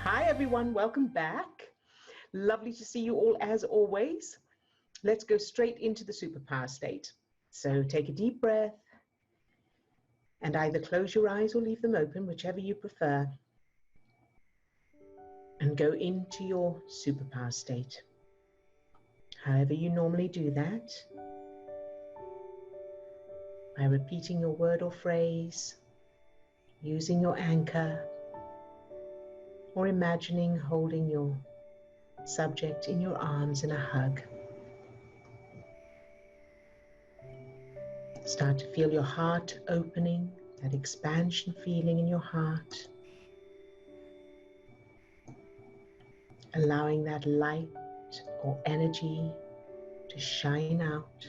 Hi everyone, welcome back. Lovely to see you all as always. Let's go straight into the superpower state. So take a deep breath and either close your eyes or leave them open, whichever you prefer, and go into your superpower state. However you normally do that, by repeating your word or phrase, using your anchor, or imagining holding your subject in your arms in a hug. Start to feel your heart opening, that expansion feeling in your heart. Allowing that light or energy to shine out.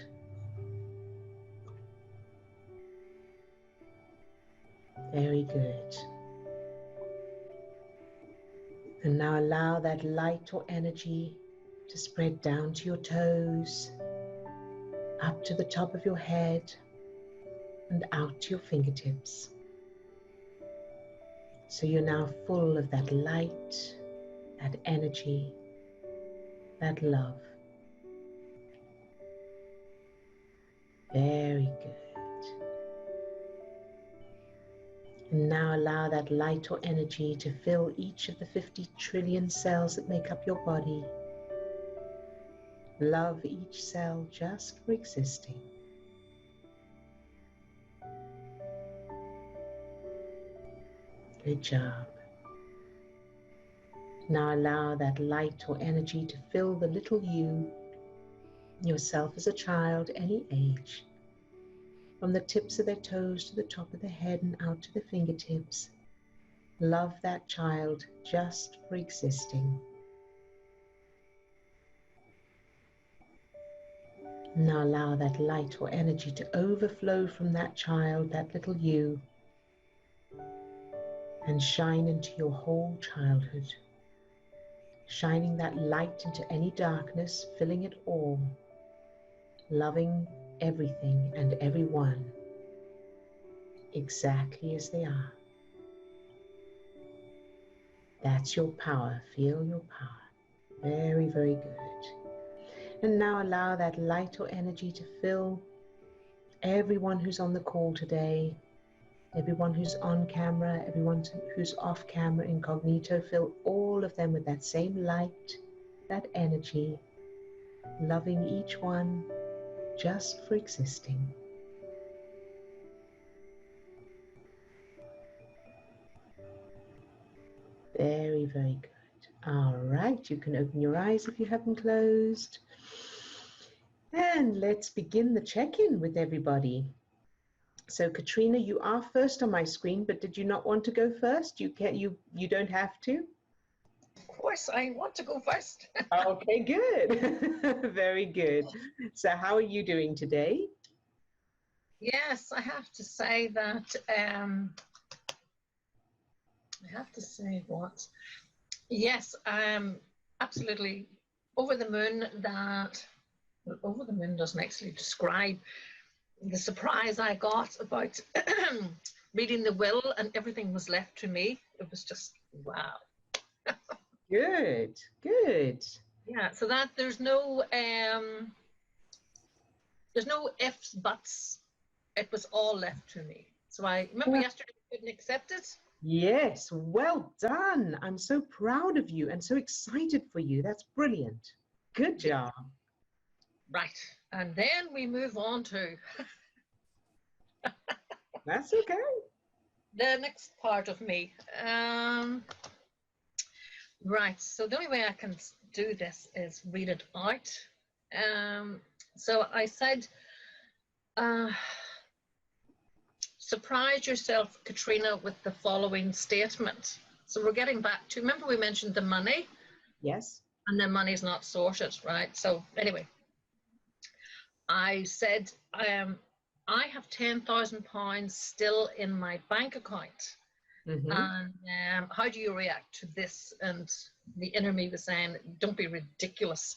Very good. And now allow that light or energy to spread down to your toes, up to the top of your head, and out to your fingertips. So you're now full of that light, that energy, that love. Very good. And now allow that light or energy to fill each of the 50 trillion cells that make up your body. Love each cell just for existing. Good job. Now allow that light or energy to fill the little you, yourself as a child, any age, from the tips of their toes to the top of the head and out to the fingertips. Love that child just for existing. Now allow that light or energy to overflow from that child, that little you, and shine into your whole childhood. Shining that light into any darkness, filling it all, loving everything and everyone exactly as they are. That's your power. Feel your power. Very, very good. And now allow that light or energy to fill everyone who's on the call today, everyone who's on camera, everyone who's off camera, incognito. Fill all of them with that same light, that energy, loving each one just for existing. Very, very good. All right, you can open your eyes if you haven't closed. And let's begin the check-in with everybody. So Katrina, you are first on my screen, but did you not want to go first? You don't have to. Of course, I want to go first. Okay, good. Very good. So how are you doing today? Yes, I have to say that, yes, I'm absolutely over the moon that, well, over the moon doesn't actually describe the surprise I got about reading the will and everything was left to me. It was just, wow. Good, good. Yeah, so that there's no ifs, buts. It was all left to me. So I remember yesterday I couldn't accept it. Yes, well done. I'm so proud of you and so excited for you. That's brilliant. Good job. Right, and then we move on to That's okay. the next part of me. Right, so the only way I can do this is read it out. So I said, surprise yourself, Katrina, with the following statement. So we're getting back to, remember we mentioned the money? Yes. And the money's not sorted, right? So anyway, I said, I have £10,000 still in my bank account. Mm-hmm. And how do you react to this? And the inner me was saying, don't be ridiculous.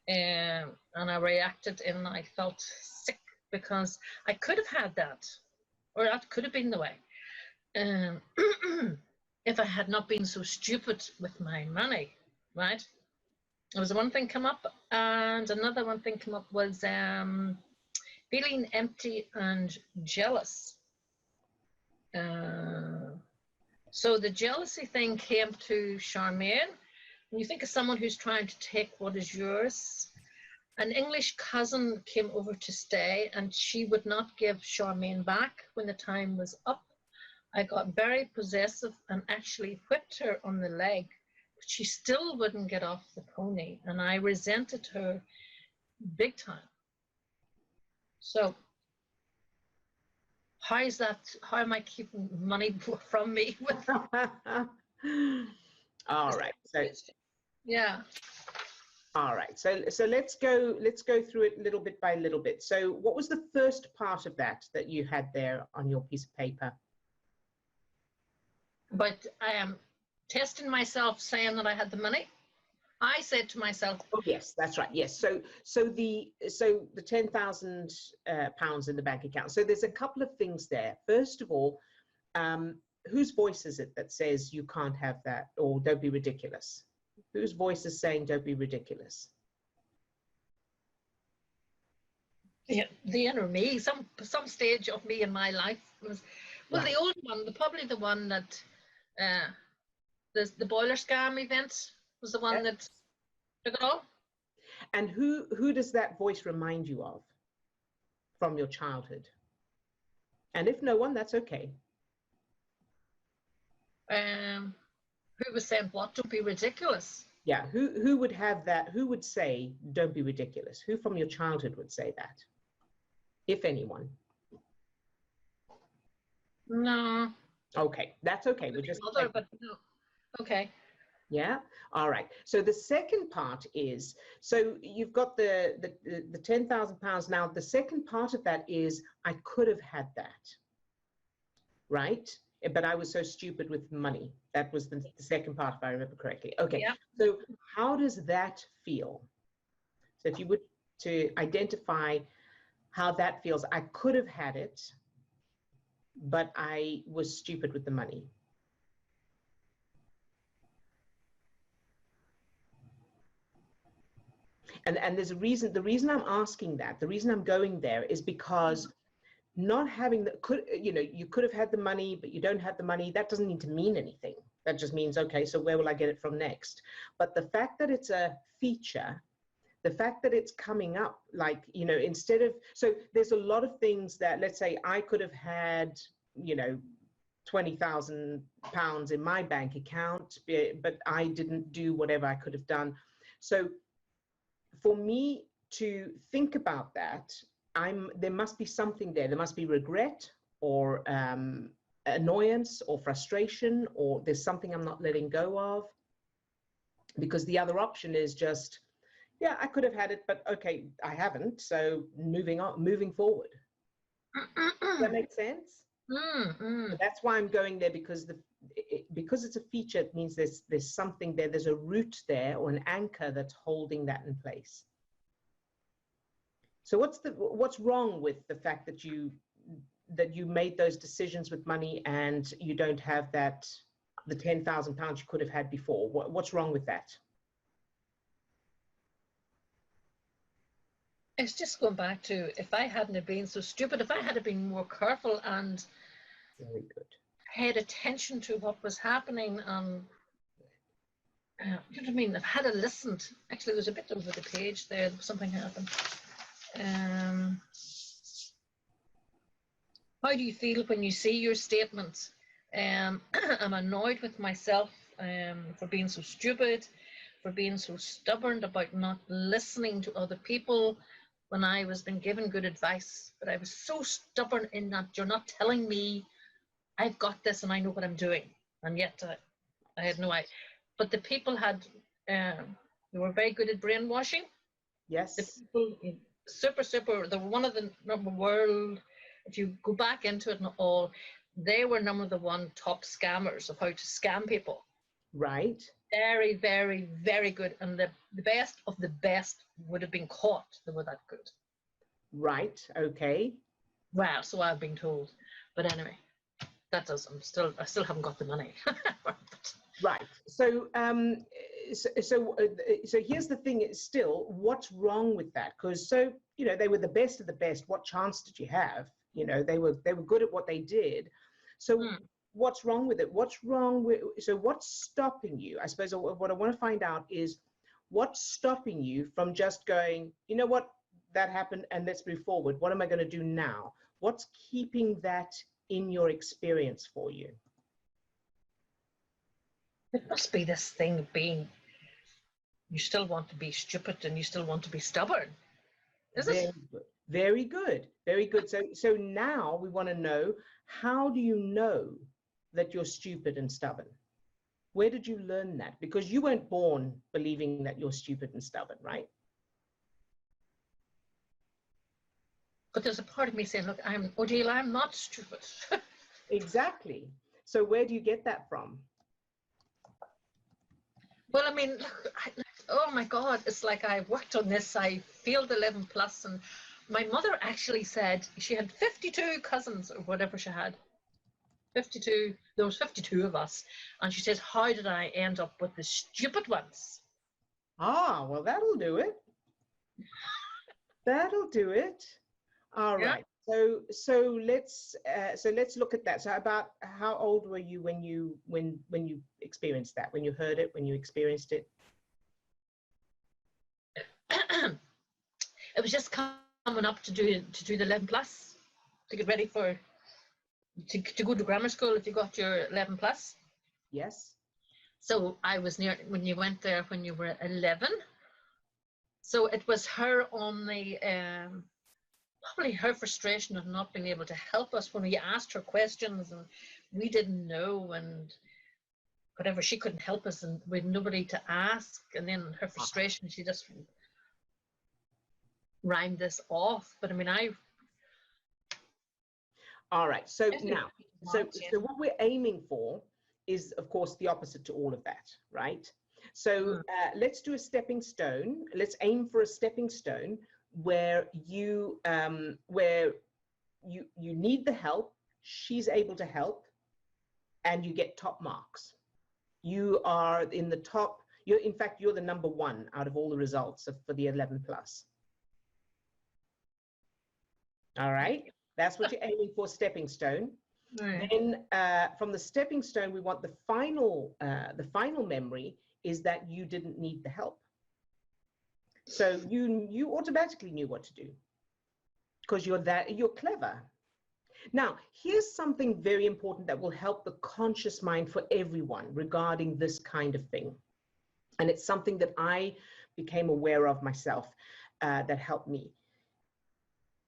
And I reacted and I felt sick because I could have had that, or that could have been the way. if I had not been so stupid with my money, right? There was one thing come up, and another one thing come up was feeling empty and jealous. So the jealousy thing came to Charmaine. When you think of someone who's trying to take what is yours, an English cousin came over to stay, and she would not give Charmaine back when the time was up. I got very possessive and actually whipped her on the leg, but she still wouldn't get off the pony, and I resented her big time. So how is that? How am I keeping money from me? All right. So yeah. All right. So let's go through it little bit by little bit. So what was the first part of that you had there on your piece of paper? But I am testing myself, saying that I had the money. I said to myself, oh yes, that's right. Yes. So the £10,000 in the bank account. So there's a couple of things there. First of all, whose voice is it that says you can't have that, or don't be ridiculous? Whose voice is saying don't be ridiculous? Yeah, the inner me, some stage of me in my life was, well, right. The old one, probably the one that the boiler scam event was the one that took it all. And who does that voice remind you of from your childhood? And if no one, that's okay. Who was saying what? Don't be ridiculous. Yeah, who would have that? Who would say don't be ridiculous? Who from your childhood would say that? If anyone. No. Okay, that's okay. We're just mother, but no. Okay. Yeah. All right. So the second part is, so you've got the £10,000 now. The second part of that is I could have had that, right? But I was so stupid with money. That was the second part, if I remember correctly. Okay. Yeah. So how does that feel? So if you were to identify how that feels, I could have had it, but I was stupid with the money. And there's a reason, the reason I'm asking that, the reason I'm going there is because not having the, you could have had the money, but you don't have the money. That doesn't need to mean anything. That just means, okay, so where will I get it from next? But the fact that it's a feature, the fact that it's coming up, like, instead of, so there's a lot of things that, let's say I could have had, £20,000 in my bank account, but I didn't do whatever I could have done. So for me to think about that, there must be something there. There must be regret or annoyance or frustration, or there's something I'm not letting go of. Because the other option is just, yeah, I could have had it, but okay, I haven't. So moving forward. Does that make sense? So that's why I'm going there, because because it's a feature, it means there's something there. There's a root there or an anchor that's holding that in place. So what's wrong with the fact that you made those decisions with money and you don't have the £10,000 you could have had before? What's wrong with that? It's just going back to, if I hadn't have been so stupid, if I had been more careful and very good, paid attention to what was happening, you know what I mean? If I had listened, actually, there's a bit over the page there, something happened. How do you feel when you see your statements? I'm annoyed with myself for being so stupid, for being so stubborn about not listening to other people when I was been given good advice. But I was so stubborn in that you're not telling me I've got this and I know what I'm doing. And yet I had no idea. But the people had, they were very good at brainwashing. Yes. The people, super, they were one of the number world, if you go back into it and all, they were number one top scammers of how to scam people. Right. Very, very, very good. And the best of the best would have been caught. They were that good. Right. Okay. Wow. So I've been told. But anyway. that does. I still haven't got the money. Right. So, so here's the thing. It's still, what's wrong with that? Because they were the best of the best. What chance did you have? They were good at what they did. So what's wrong with it? What's wrong with? So what's stopping you? I suppose what I want to find out is what's stopping you from just going, you know what, that happened, and let's move forward. What am I going to do now? What's keeping that in your experience for you? It must be this thing of being, you still want to be stupid and you still want to be stubborn. Is it? Very good. Very good. So now we want to know, how do you know that you're stupid and stubborn? Where did you learn that? Because you weren't born believing that you're stupid and stubborn, right? But there's a part of me saying, look, Odille, I'm not stupid. Exactly. So where do you get that from? Well, I mean, oh my God, it's like I worked on this. I failed 11 plus, and my mother actually said she had 52 cousins or whatever she had. 52, there was 52 of us. And she says, how did I end up with the stupid ones? Ah, well, that'll do it. That'll do it. All right. So let's look at that. So about how old were you when you experienced that, when you heard it, when you experienced it? It was just coming up to do the 11 plus, to get ready for to go to grammar school if you got your 11 plus. Yes. So I was near when you went there when you were 11. So it was her on the probably her frustration of not being able to help us when we asked her questions and we didn't know and whatever, she couldn't help us and we had nobody to ask, and then her frustration, she just rhymed this off. But I mean, all right, so now, so what we're aiming for is, of course, the opposite to all of that, right? So let's do a stepping stone. Let's aim for a stepping stone where you need the help, she's able to help, and you get top marks. You are in the top, in fact, you're the number one out of all the results for the 11 plus. All right, that's what you're aiming for, stepping stone. Right. Then from the stepping stone, we want the final memory is that you didn't need the help. So you automatically knew what to do because you're clever. Now, here's something very important that will help the conscious mind for everyone regarding this kind of thing. And it's something that I became aware of myself that helped me.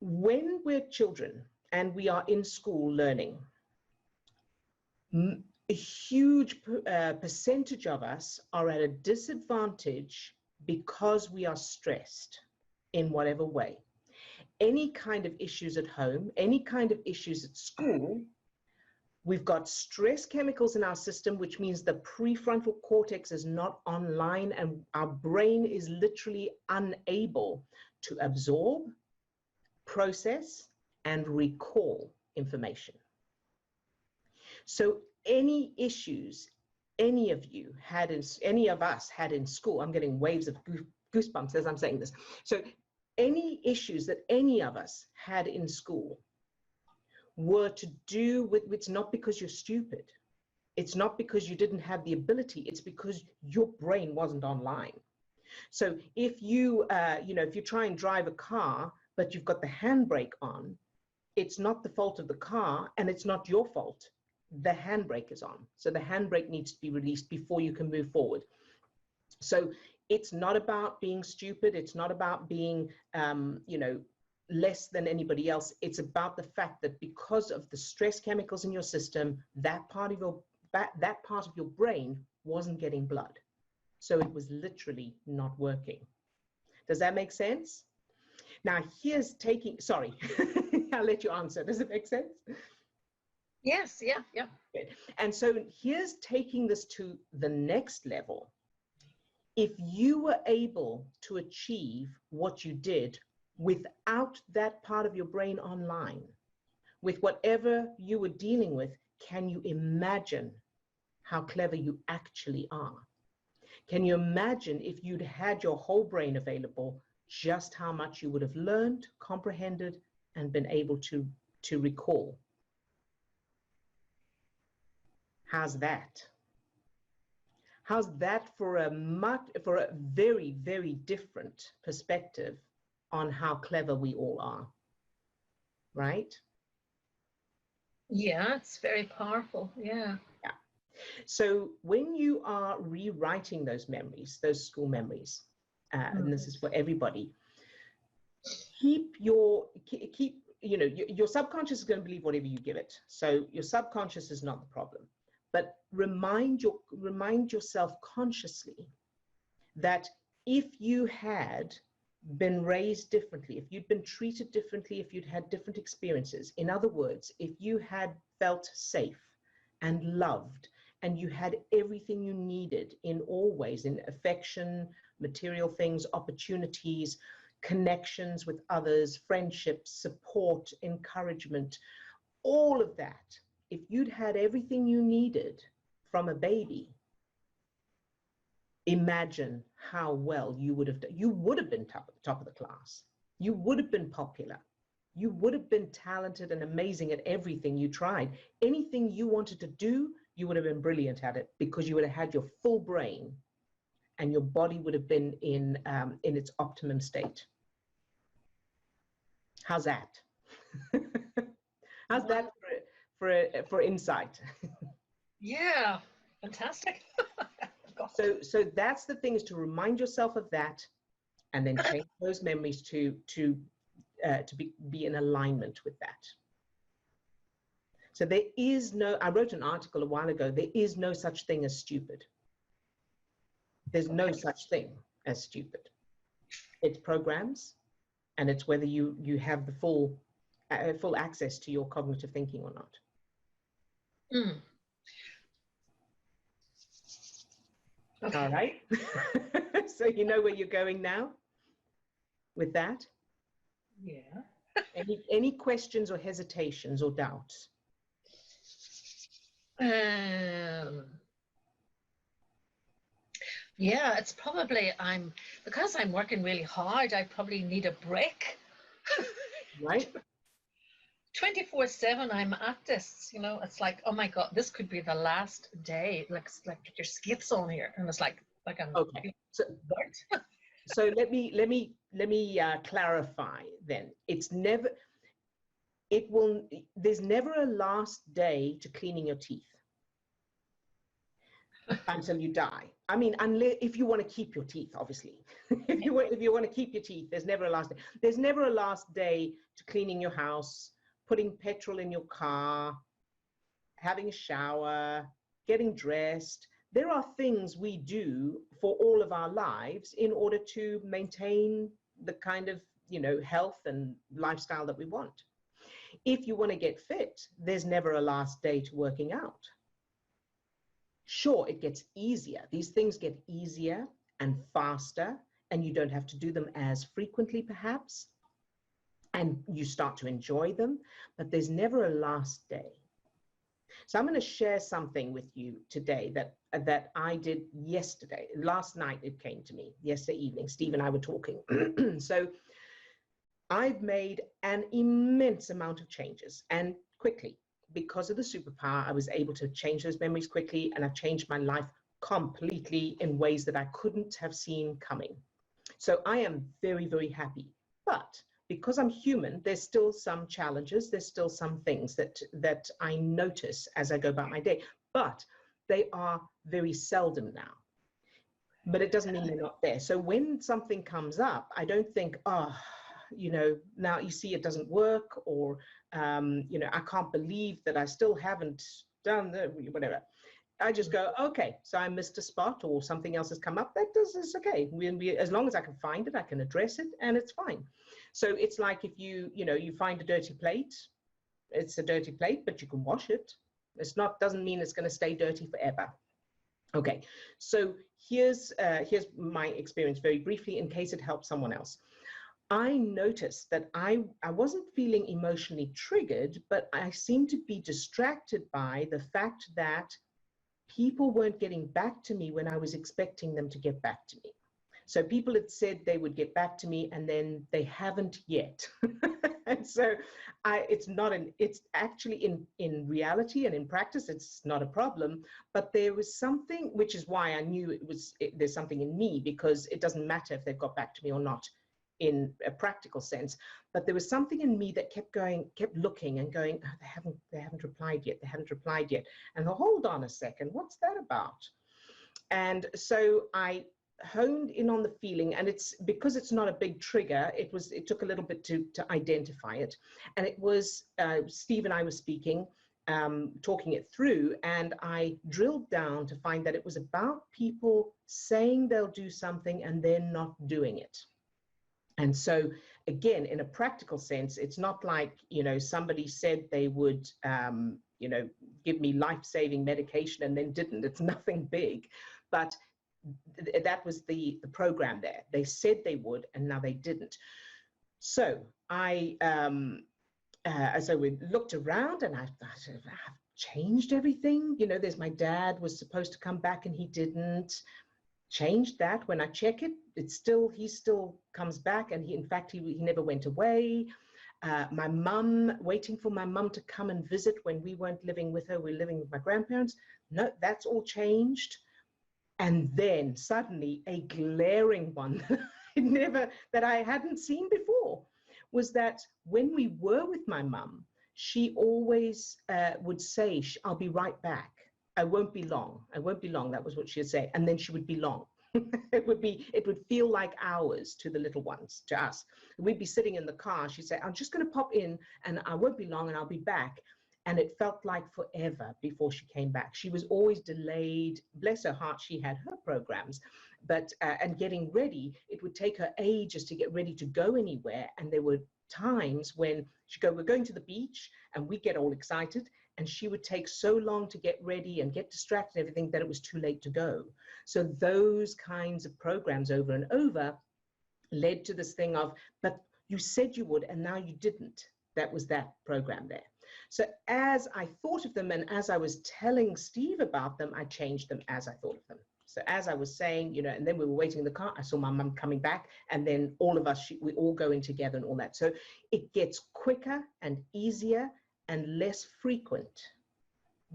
When we're children and we are in school learning, a huge percentage of us are at a disadvantage because we are stressed in whatever way. Any kind of issues at home, any kind of issues at school, we've got stress chemicals in our system, which means the prefrontal cortex is not online and our brain is literally unable to absorb, process, and recall information. So any issues any of us had in school, I'm getting waves of goosebumps as I'm saying this. So any issues that any of us had in school were to do with, it's not because you're stupid. It's not because you didn't have the ability. It's because your brain wasn't online. So if you, if you try and drive a car, but you've got the handbrake on, it's not the fault of the car and it's not your fault. The handbrake is on. So the handbrake needs to be released before you can move forward. So it's not about being stupid. It's not about being, less than anybody else. It's about the fact that because of the stress chemicals in your system, that part of your brain wasn't getting blood. So it was literally not working. Does that make sense? Now here's sorry, I'll let you answer. Does it make sense? Yes, yeah. And so here's taking this to the next level. If you were able to achieve what you did without that part of your brain online, with whatever you were dealing with, can you imagine how clever you actually are? Can you imagine if you'd had your whole brain available, just how much you would have learned, comprehended, and been able to recall? How's that? How's that for a very, very different perspective on how clever we all are, right? Yeah, it's very powerful. Yeah. Yeah. So when you are rewriting those memories, those school memories, and this is for everybody, keep your subconscious is going to believe whatever you give it. So your subconscious is not the problem, but remind yourself consciously that if you had been raised differently, if you'd been treated differently, if you'd had different experiences, in other words, if you had felt safe and loved and you had everything you needed in all ways, in affection, material things, opportunities, connections with others, friendships, support, encouragement, all of that, if you'd had everything you needed from a baby, imagine how well you would have done. You would have been top of the class. You would have been popular. You would have been talented and amazing at everything you tried. Anything you wanted to do, you would have been brilliant at it, because you would have had your full brain and your body would have been in its optimum state. How's that? How's that for insight? Yeah, fantastic. So that's the thing, is to remind yourself of that, and then change those memories to be in alignment with that. So there is no, I wrote an article a while ago, there is no such thing as stupid. There's no such thing as stupid. It's programs, and it's whether you have the full access to your cognitive thinking or not. Mm. Okay. All right. So you know where you're going now with that? Yeah. Any questions or hesitations or doubts? Yeah, it's probably because I'm working really hard, I probably need a break. Right. 24/7 I'm at this, it's like, oh my God, this could be the last day. Like your skates on here. And it's like I'm okay. So let me clarify then. There's never a last day to cleaning your teeth until you die. I mean, unless if you want to keep your teeth, obviously. if you want to keep your teeth, there's never a last day. There's never a last day to cleaning your house, putting petrol in your car, having a shower, getting dressed. There are things we do for all of our lives in order to maintain the kind of, health and lifestyle that we want. If you want to get fit, there's never a last day to working out. Sure, it gets easier. These things get easier and faster, and you don't have to do them as frequently, perhaps, and you start to enjoy them, but there's never a last day. So I'm going to share something with you today that I did yesterday. Last night it came to me, yesterday evening. Steve and I were talking. So I've made an immense amount of changes, and quickly. Because of the superpower, I was able to change those memories quickly, and I've changed my life completely in ways that I couldn't have seen coming. So I am very, very happy. But because I'm human, there's still some challenges. There's still some things that I notice as I go about my day, but they are very seldom now. But it doesn't mean they're not there. So when something comes up, I don't think, now you see it doesn't work, or, I can't believe that I still haven't done whatever. I just go, okay, so I missed a spot or something else has come up. It's okay. As long as I can find it, I can address it, and it's fine. So it's like if you find a dirty plate, it's a dirty plate, but you can wash it. Doesn't mean it's going to stay dirty forever. Okay, so here's my experience very briefly in case it helps someone else. I noticed that I wasn't feeling emotionally triggered, but I seemed to be distracted by the fact that people weren't getting back to me when I was expecting them to get back to me. So people had said they would get back to me, and then they haven't yet. And so it's actually in reality and in practice, it's not a problem, but there was something, which is why I knew there's something in me, because it doesn't matter if they've got back to me or not in a practical sense, but there was something in me that kept looking and going, oh, they haven't replied yet. And hold on a second, what's that about? And so I honed in on the feeling, and it's because it's not a big trigger, it took a little bit to identify it. And it was Steve and I were speaking, talking it through, and I drilled down to find that it was about people saying they'll do something and then not doing it. And so again, in a practical sense, it's not like, somebody said they would give me life-saving medication and then didn't. It's nothing big, but that was the program there. They said they would, and now they didn't. So so we looked around, and I thought, I've changed everything. There's my dad was supposed to come back and he didn't. Changed that. When I check it, he still comes back, and he never went away. My mum, waiting for my mum to come and visit when we weren't living with her, we were living with my grandparents. No, that's all changed. And then suddenly a glaring one that I hadn't seen before was that when we were with my mum, she always would say, I'll be right back. I won't be long. That was what she'd say. And then she would be long. It would feel like hours to the little ones, to us. We'd be sitting in the car. She'd say, I'm just going to pop in and I won't be long and I'll be back. And it felt like forever before she came back. She was always delayed. Bless her heart, she had her programs. But, and getting ready, it would take her ages to get ready to go anywhere. And there were times when she'd go, we're going to the beach, and we'd get all excited. And she would take so long to get ready and get distracted and everything that it was too late to go. So those kinds of programs over and over led to this thing of, but you said you would, and now you didn't. That was that program there. So as I thought of them and as I was telling Steve about them, I changed them as I thought of them. So as I was saying, and then we were waiting in the car, I saw my mum coming back, and then all of us, we all go in together and all that. So it gets quicker and easier and less frequent,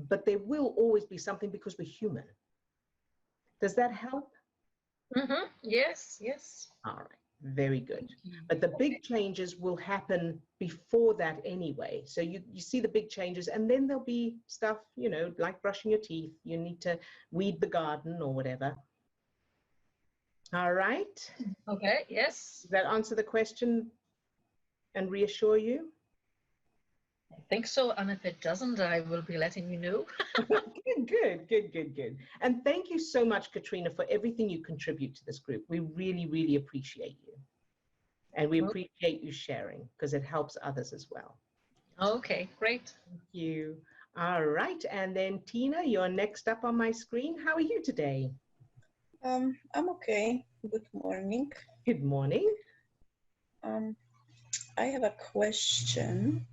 but there will always be something because we're human. Does that help? Mm-hmm. Yes. All right. Very good. But the big changes will happen before that anyway. So you see the big changes, and then there'll be stuff, like brushing your teeth. You need to weed the garden or whatever. All right. Okay. Yes. Does that answer the question and reassure you? I think so. And if it doesn't, I will be letting you know. Good. And thank you so much, Katrina, for everything you contribute to this group. We really, really appreciate you. And we appreciate you sharing, because it helps others as well. Okay, great. Thank you. All right. And then Tina, you're next up on my screen. How are you today? I'm okay. Good morning. Good morning. I have a question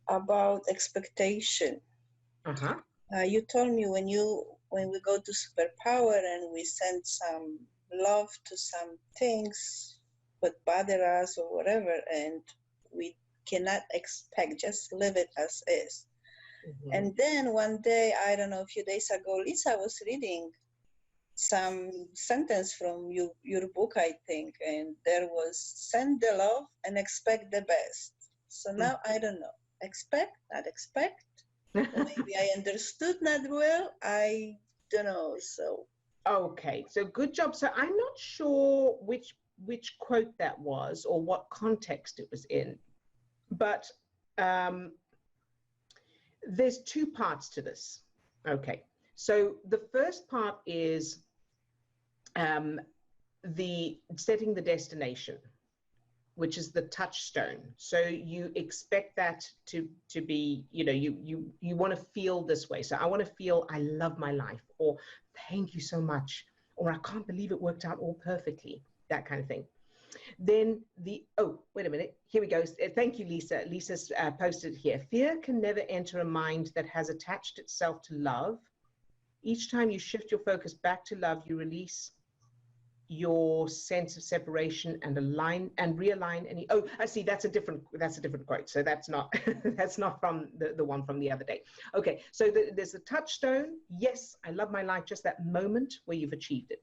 about expectation. You told me when we go to Superpower and we send some love to some things that bother us or whatever, and we cannot expect, just leave it as is. And then one day, I don't know, a few days ago, Lisa was reading some sentence from your book, I think, and there was send the love and expect the best. So now I don't know, expect, not expect. Maybe I understood not well. I don't know. So okay, so good job. So I'm not sure which quote that was or what context it was in, but there's two parts to this. Okay, so the first part is the setting the destination, which is the touchstone. So you expect that to be, you want to feel this way. So I want to feel I love my life, or thank you so much, or I can't believe it worked out all perfectly, that kind of thing. Then wait a minute. Here we go. Thank you, Lisa. Lisa's posted here. Fear can never enter a mind that has attached itself to love. Each time you shift your focus back to love, you release your sense of separation and realign any. Oh, I see. That's a different quote. So that's not that's not from the one from the other day. Okay. So there's a touchstone. Yes, I love my life. Just that moment where you've achieved it.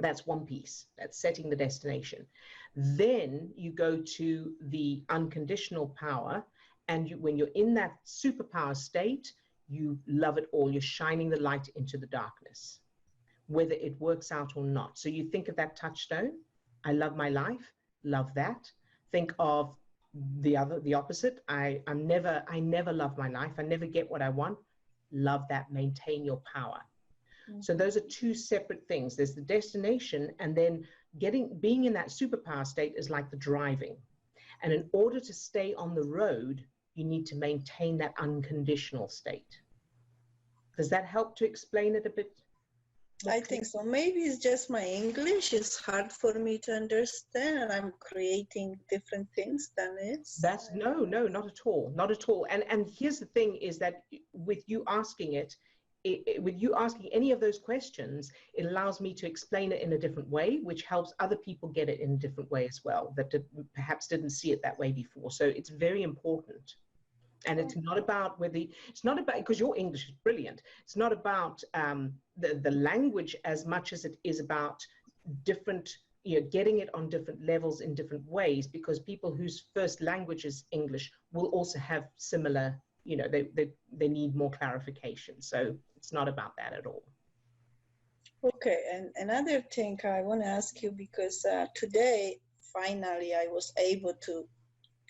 That's one piece. That's setting the destination. Then you go to the unconditional power, and when you're in that superpower state, you love it all. You're shining the light into the darkness, whether it works out or not. So you think of that touchstone. I love my life. Love that. Think of the opposite. I never love my life. I never get what I want. Love that. Maintain your power. So those are two separate things. There's the destination, and then being in that superpower state is like the driving. And in order to stay on the road, you need to maintain that unconditional state. Does that help to explain it a bit? I think so. Maybe it's just my English is hard for me to understand, and I'm creating different things than it's. No, not at all. Not at all. And here's the thing is that with you asking with you asking any of those questions, it allows me to explain it in a different way, which helps other people get it in a different way as well, that perhaps didn't see it that way before. So it's very important. And it's not about because your English is brilliant. It's not about the language as much as it is about different, getting it on different levels in different ways, because people whose first language is English will also have similar, they need more clarification. So it's not about that at all. Okay, and another thing I want to ask you, because today, finally, I was able to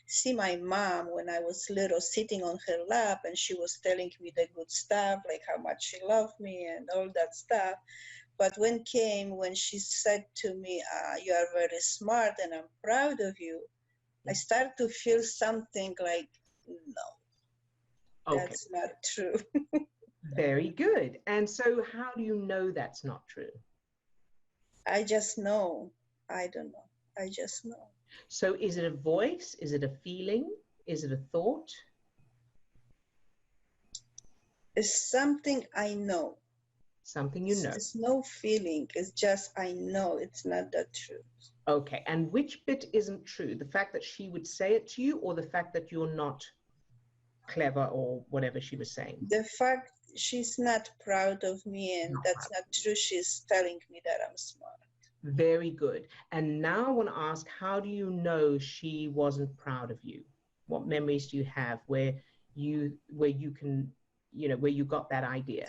see my mom when I was little sitting on her lap, and she was telling me the good stuff, like how much she loved me and all that stuff. But when she said to me, you are very smart and I'm proud of you, I started to feel something like, no, that's not true. Very good. And so how do you know that's not true? I just know. I don't know. I just know. So is it a voice? Is it a feeling? Is it a thought? It's something I know. Something you know. It's no feeling. It's just I know it's not the truth. Okay. And which bit isn't true? The fact that she would say it to you, or the fact that you're not clever, or whatever she was saying? The fact she's not proud of me, and that's not true. She's telling me that I'm smart. Very good. And now I want to ask, how do you know she wasn't proud of you? What memories do you have where you can, where you got that idea?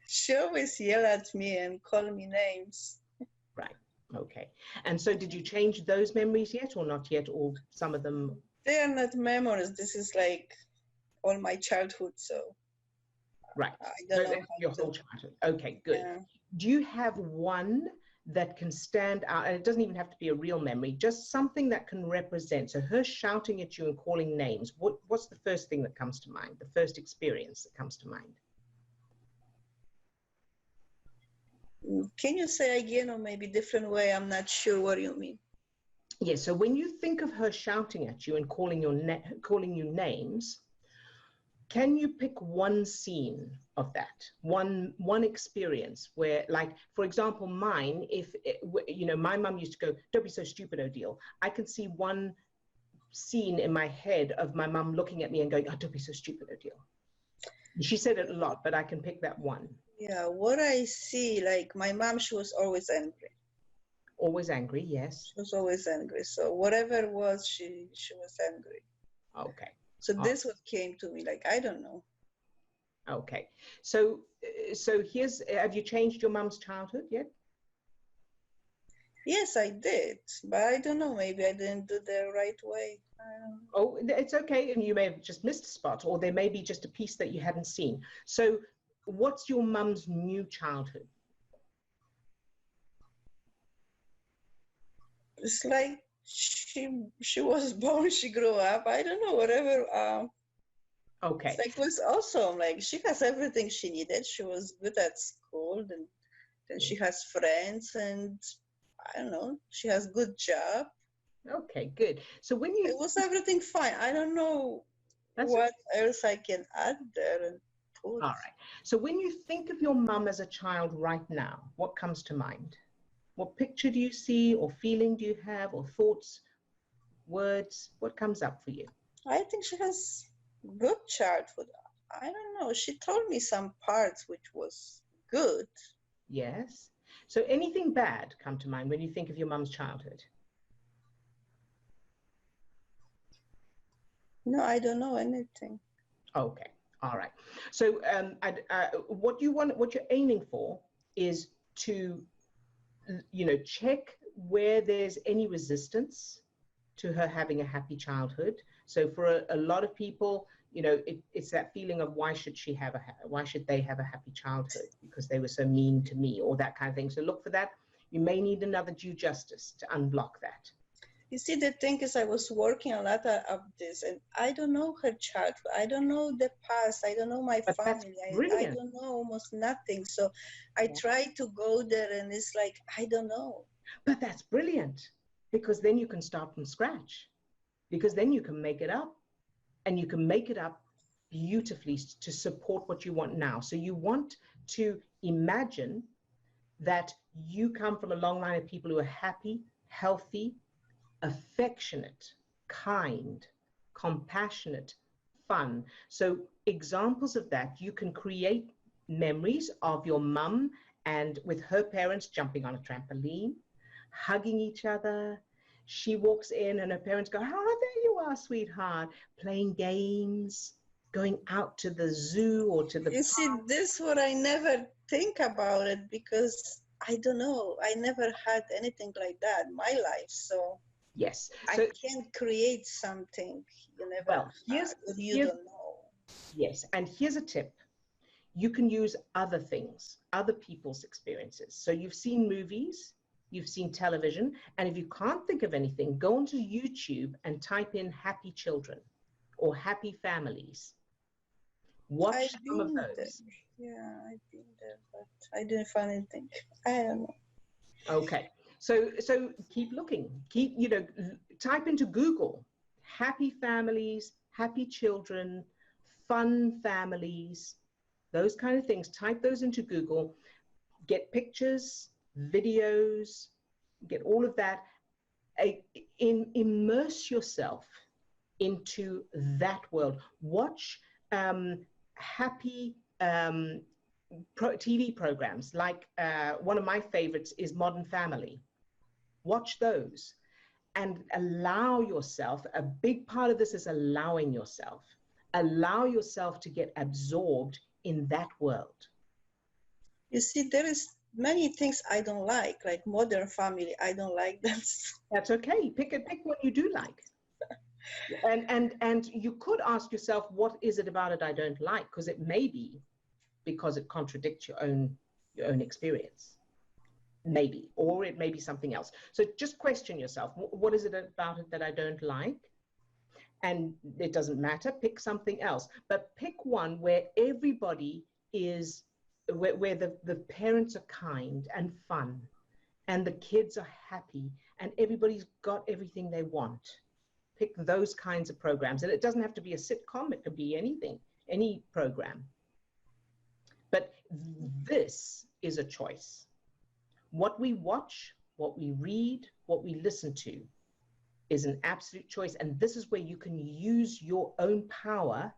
She always yell at me and call me names. Right. Okay. And so did you change those memories yet, or not yet, or some of them? They are not memories. This is like all my childhood. So right. I don't know. Your whole childhood. Okay, good. Yeah. Do you have one that can stand out? And it doesn't even have to be a real memory, just something that can represent. So her shouting at you and calling names, what's the first thing that comes to mind? The first experience that comes to mind? Can you say again, or maybe different way? I'm not sure what you mean. Yeah, so when you think of her shouting at you and calling you names, can you pick one scene of that, one experience where, like, for example, mine, my mum used to go, "Don't be so stupid, Odille." I can see one scene in my head of my mum looking at me and going, "Oh, don't be so stupid, Odille." She said it a lot, but I can pick that one. Yeah, what I see, like my mom, she was always angry. Always angry, yes. She was always angry. So whatever it was, she was angry. Okay. So this what came to me, like, I don't know. Okay. So have you changed your mom's childhood yet? Yes, I did, but I don't know, maybe I didn't do the right way. Oh, it's okay. And you may have just missed a spot, or there may be just a piece that you hadn't seen. So what's your mom's new childhood? It's like she was born, she grew up, I don't know, whatever. Okay. It's like, it was awesome. Like, she has everything she needed. She was good at school, and And she has friends, and I don't know, she has good job. Okay, good. So when you... It was everything fine. I don't know what else I can add there and put. All right. So when you think of your mum as a child right now, what comes to mind? What picture do you see, or feeling do you have, or thoughts, words? What comes up for you? I think she has good childhood. I don't know. She told me some parts which was good. Yes. So anything bad come to mind when you think of your mum's childhood? No, I don't know anything. Okay. All right. So what you're aiming for is to, check where there's any resistance to her having a happy childhood. So for a lot of people, it's that feeling of why should they have a happy childhood, because they were so mean to me, or that kind of thing. So look for that. You may need another due justice to unblock that. You see, the thing is, I was working a lot of this, and I don't know her childhood. I don't know the past. I don't know my family. I don't know almost nothing. So I try to go there, and it's like, I don't know. But that's brilliant, because then you can start from scratch, because then you can make it up, and you can make it up beautifully to support what you want now. So you want to imagine that you come from a long line of people who are happy, healthy, affectionate, kind, compassionate, fun. So examples of that, you can create memories of your mum and with her parents jumping on a trampoline, hugging each other. She walks in and her parents go, "Oh, there you are, sweetheart," playing games, going out to the zoo or to the park. See, this is what I never think about it, because I don't know. I never had anything like that in my life. So yes, so I can't create something you never you don't know. Yes, and here's a tip. You can use other things, other people's experiences. So you've seen movies, you've seen television, and if you can't think of anything, go onto YouTube and type in happy children or happy families. Watch some of those. Yeah, I've been there, but I didn't find anything. I don't know. Okay. So keep looking, type into Google, happy families, happy children, fun families, those kind of things. Type those into Google, get pictures, videos, get all of that. Immerse yourself into that world. Watch happy TV programs, like one of my favorites is Modern Family. Watch those and allow yourself, a big part of this is allowing yourself. Allow yourself to get absorbed in that world. You see, there is many things I don't like Modern Family. I don't like that. That's okay. Pick what you do like. And you could ask yourself, what is it about it I don't like? Because it may be because it contradicts your own experience. Maybe, or it may be something else. So just question yourself, what is it about it that I don't like? And it doesn't matter, pick something else, but pick one where everybody is, where the parents are kind and fun, and the kids are happy, and everybody's got everything they want. Pick those kinds of programs. And it doesn't have to be a sitcom, it could be anything, any program. But this is a choice. What we watch, what we read, what we listen to is an absolute choice. And this is where you can use your own power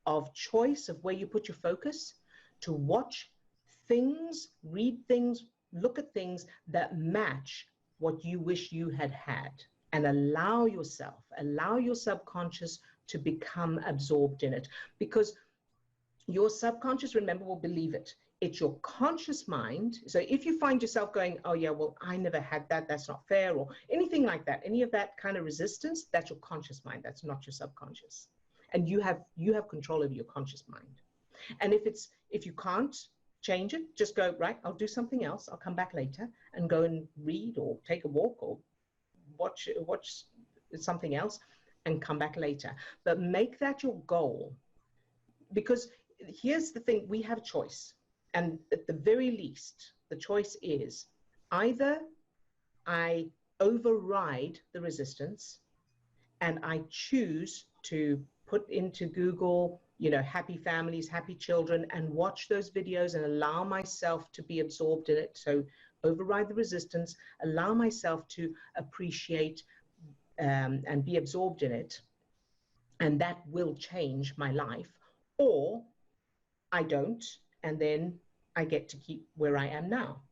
of choice of where you put your focus to watch things, read things, look at things that match what you wish you had had, and allow your subconscious to become absorbed in it. Because your subconscious, remember, will believe it. It's your conscious mind. So if you find yourself going, "Oh yeah, well, I never had that, that's not fair," or anything like that, any of that kind of resistance, that's your conscious mind, that's not your subconscious. And you have control over your conscious mind. And if you can't change it, just go, right, I'll do something else, I'll come back later and go and read or take a walk or watch something else and come back later. But make that your goal, because here's the thing, we have choice. And at the very least, The choice is either I override the resistance and I choose to put into Google, you know, happy families, happy children, and watch those videos and allow myself to be absorbed in it. So override the resistance, allow myself to appreciate and be absorbed in it. And that will change my life. Or I don't, and then I get to keep where I am now.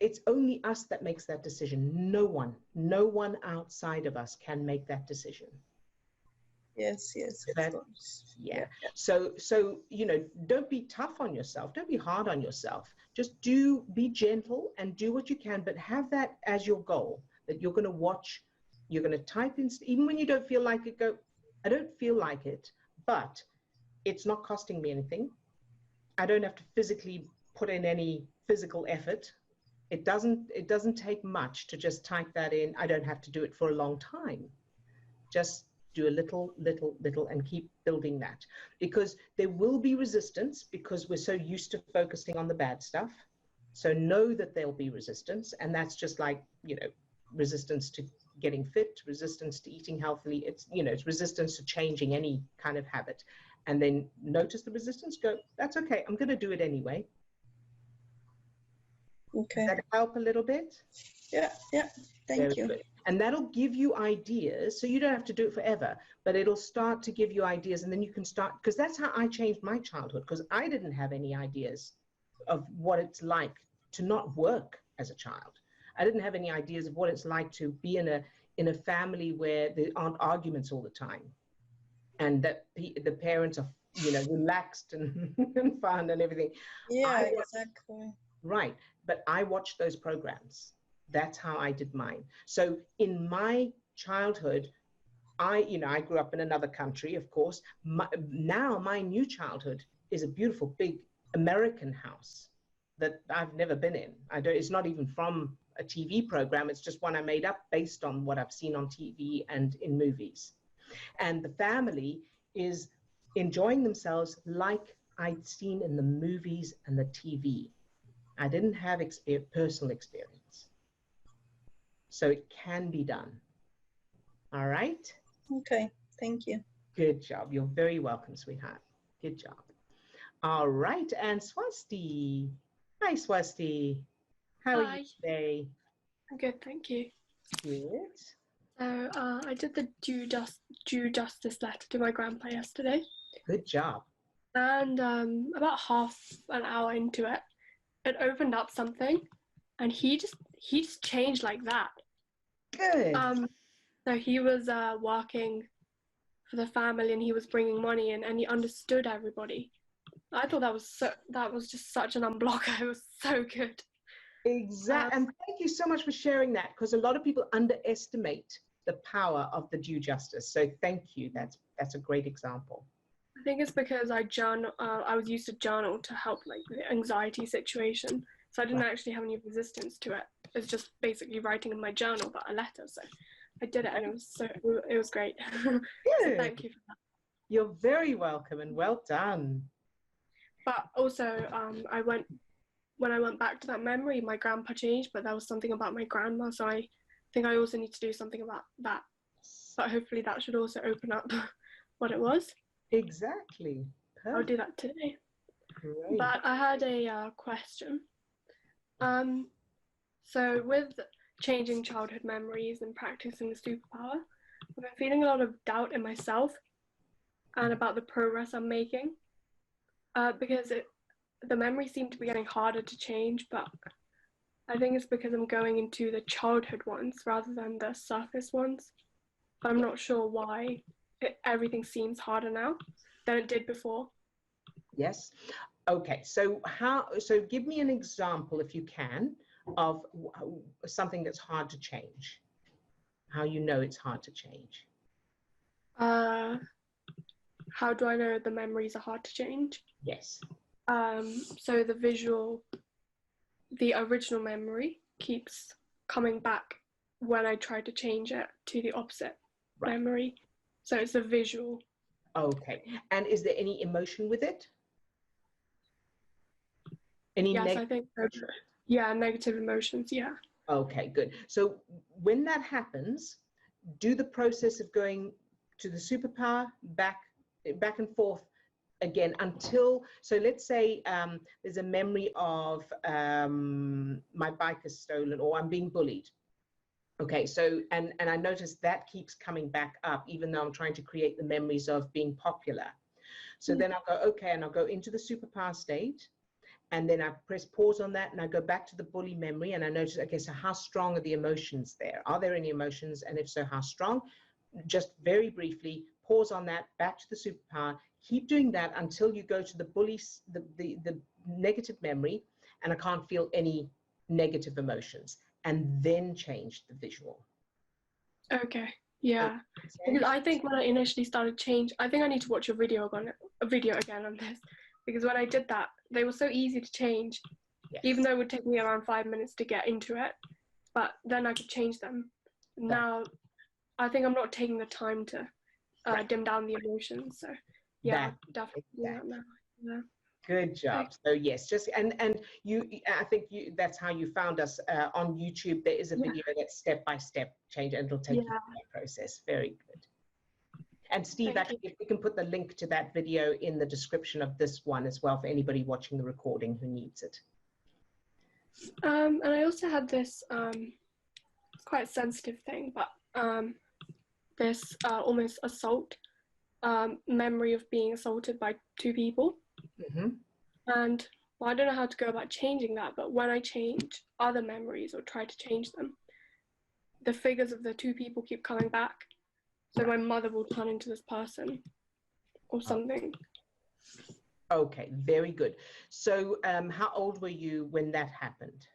It's only us that makes that decision. No one outside of us can make that decision. Yes, of course. Yeah. So, you know, don't be tough on yourself. Don't be hard on yourself. Just be gentle and do what you can, but have that as your goal, that you're going to watch, you're going to type in, even when you don't feel like it, go, I don't feel like it, but it's not costing me anything. I don't have to physically put in any physical effort. It doesn't take much to just type that in. I don't have to do it for a long time. Just do a little, and keep building that. Because there will be resistance because we're so used to focusing on the bad stuff. So know that there'll be resistance. And that's just like, you know, resistance to getting fit, resistance to eating healthily. It's, you know, it's resistance to changing any kind of habit. And then notice the resistance, go, that's okay, I'm going to do it anyway. Okay. Does that help a little bit? Yeah, thank you. Good. And that'll give you ideas, so you don't have to do it forever, but it'll start to give you ideas, and then you can start, because that's how I changed my childhood, because I didn't have any ideas of what it's like to not work as a child. I didn't have any ideas of what it's like to be in a family where there aren't arguments all the time, and that the parents are, you know, relaxed and, and fun and everything. Yeah, exactly. Right. But I watched those programs. That's how I did mine. So in my childhood, I grew up in another country, of course. Now my new childhood is a beautiful, big American house that I've never been in. It's not even from a TV program. It's just one I made up based on what I've seen on TV and in movies. And the family is enjoying themselves like I'd seen in the movies and the TV. I didn't have personal experience. So it can be done. All right? Okay, thank you. Good job. You're very welcome, sweetheart. Good job. All right, and Swasti. Hi, Swasti. How are you today? I'm good, thank you. Good. So I did the due justice letter to my grandpa yesterday. Good job. And about half an hour into it, it opened up something, and he just changed like that. Good. So he was working for the family, and he was bringing money in, and he understood everybody. I thought that was just such an unblocker. It was so good. Exactly. And thank you so much for sharing that, because a lot of people underestimate the power of the due justice. So thank you. That's a great example. I think it's because I was used to journal to help like the anxiety situation. So I didn't actually have any resistance to it. It's just basically writing in my journal, but a letter. So I did it, and it was great. Good. So thank you for that. You're very welcome, and well done. But also, when I went back to that memory, my grandpa changed, but there was something about my grandma. So I think I also need to do something about that. But hopefully that should also open up what it was. Exactly. Perfect. I'll do that today. Great. But I had a question. So with changing childhood memories and practicing the superpower, I've been feeling a lot of doubt in myself and about the progress I'm making. Because the memories seem to be getting harder to change, but I think it's because I'm going into the childhood ones rather than the surface ones. But I'm not sure why everything seems harder now than it did before. Yes. Okay. So give me an example, if you can, of something that's hard to change. How you know it's hard to change. How do I know the memories are hard to change? Yes. So the original memory keeps coming back when I try to change it to the opposite memory. So it's a visual. Okay. And is there any emotion with it? Any yes, I think so. Yeah, negative emotions, yeah. Okay, good. So when that happens, do the process of going to the superpower, back and forth again until, so let's say there's a memory of my bike is stolen or I'm being bullied. Okay, so, and I notice that keeps coming back up, even though I'm trying to create the memories of being popular. So then I'll go, okay, and I'll go into the superpower state. And then I press pause on that and I go back to the bully memory and I notice, okay, so how strong are the emotions there? Are there any emotions? And if so, how strong? Just very briefly, pause on that, back to the superpower. Keep doing that until you go to the bully, the negative memory, and I can't feel any negative emotions. And then change the visual. Okay, yeah. Because I think when I initially started I think I need to watch a video again on this. Because when I did that, they were so easy to change, yes. Even though it would take me around 5 minutes to get into it, but then I could change them. Now, I think I'm not taking the time to dim down the emotions. So, yeah, definitely do that now. Yeah. Good job. So yes, just and you, I think that's how you found us on YouTube. There is a video that's step-by-step change, and it'll take you through that process. Very good. And Steve, actually, if we can put the link to that video in the description of this one as well for anybody watching the recording who needs it. And I also had this it's quite a sensitive thing, but this almost assault memory of being assaulted by two people. Mm-hmm. And well, I don't know how to go about changing that, but when I change other memories or try to change them, the figures of the two people keep coming back. So my mother will turn into this person or something. Okay, very good. So how old were you when that happened?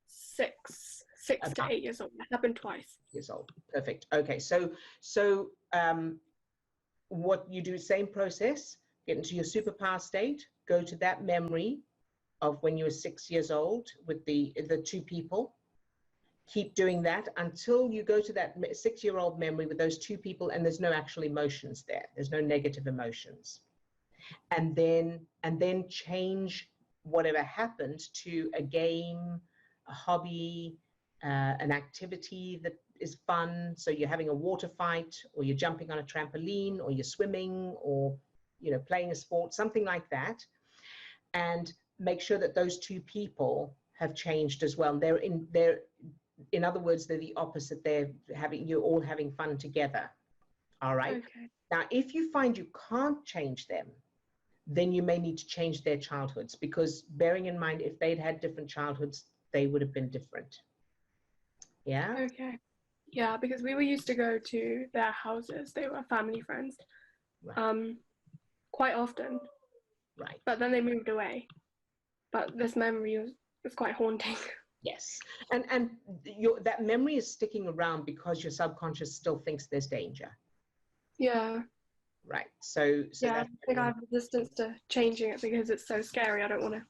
6 to 8 years old. It happened twice. Years old. Perfect. Okay, so what you do, same process, get into your superpower state, go to that memory of when you were 6 years old with the two people. Keep doing that until you go to that 6-year-old memory with those two people and there's no actual emotions there. There's no negative emotions. And then change whatever happened to a game, a hobby, an activity that is fun. So you're having a water fight, or you're jumping on a trampoline, or you're swimming, or playing a sport, something like that. And make sure that those two people have changed as well. In other words, they're the opposite. You're all having fun together. All right. Okay. Now, if you find you can't change them, then you may need to change their childhoods, because bearing in mind, if they'd had different childhoods, they would have been different. Yeah. Okay. Yeah, because we were used to go to their houses. They were family friends. Right. Quite often. Right. But then they moved away. But this memory was quite haunting. Yes, and that memory is sticking around because your subconscious still thinks there's danger. Yeah. Right. So yeah, I think I have resistance to changing it because it's so scary. I don't want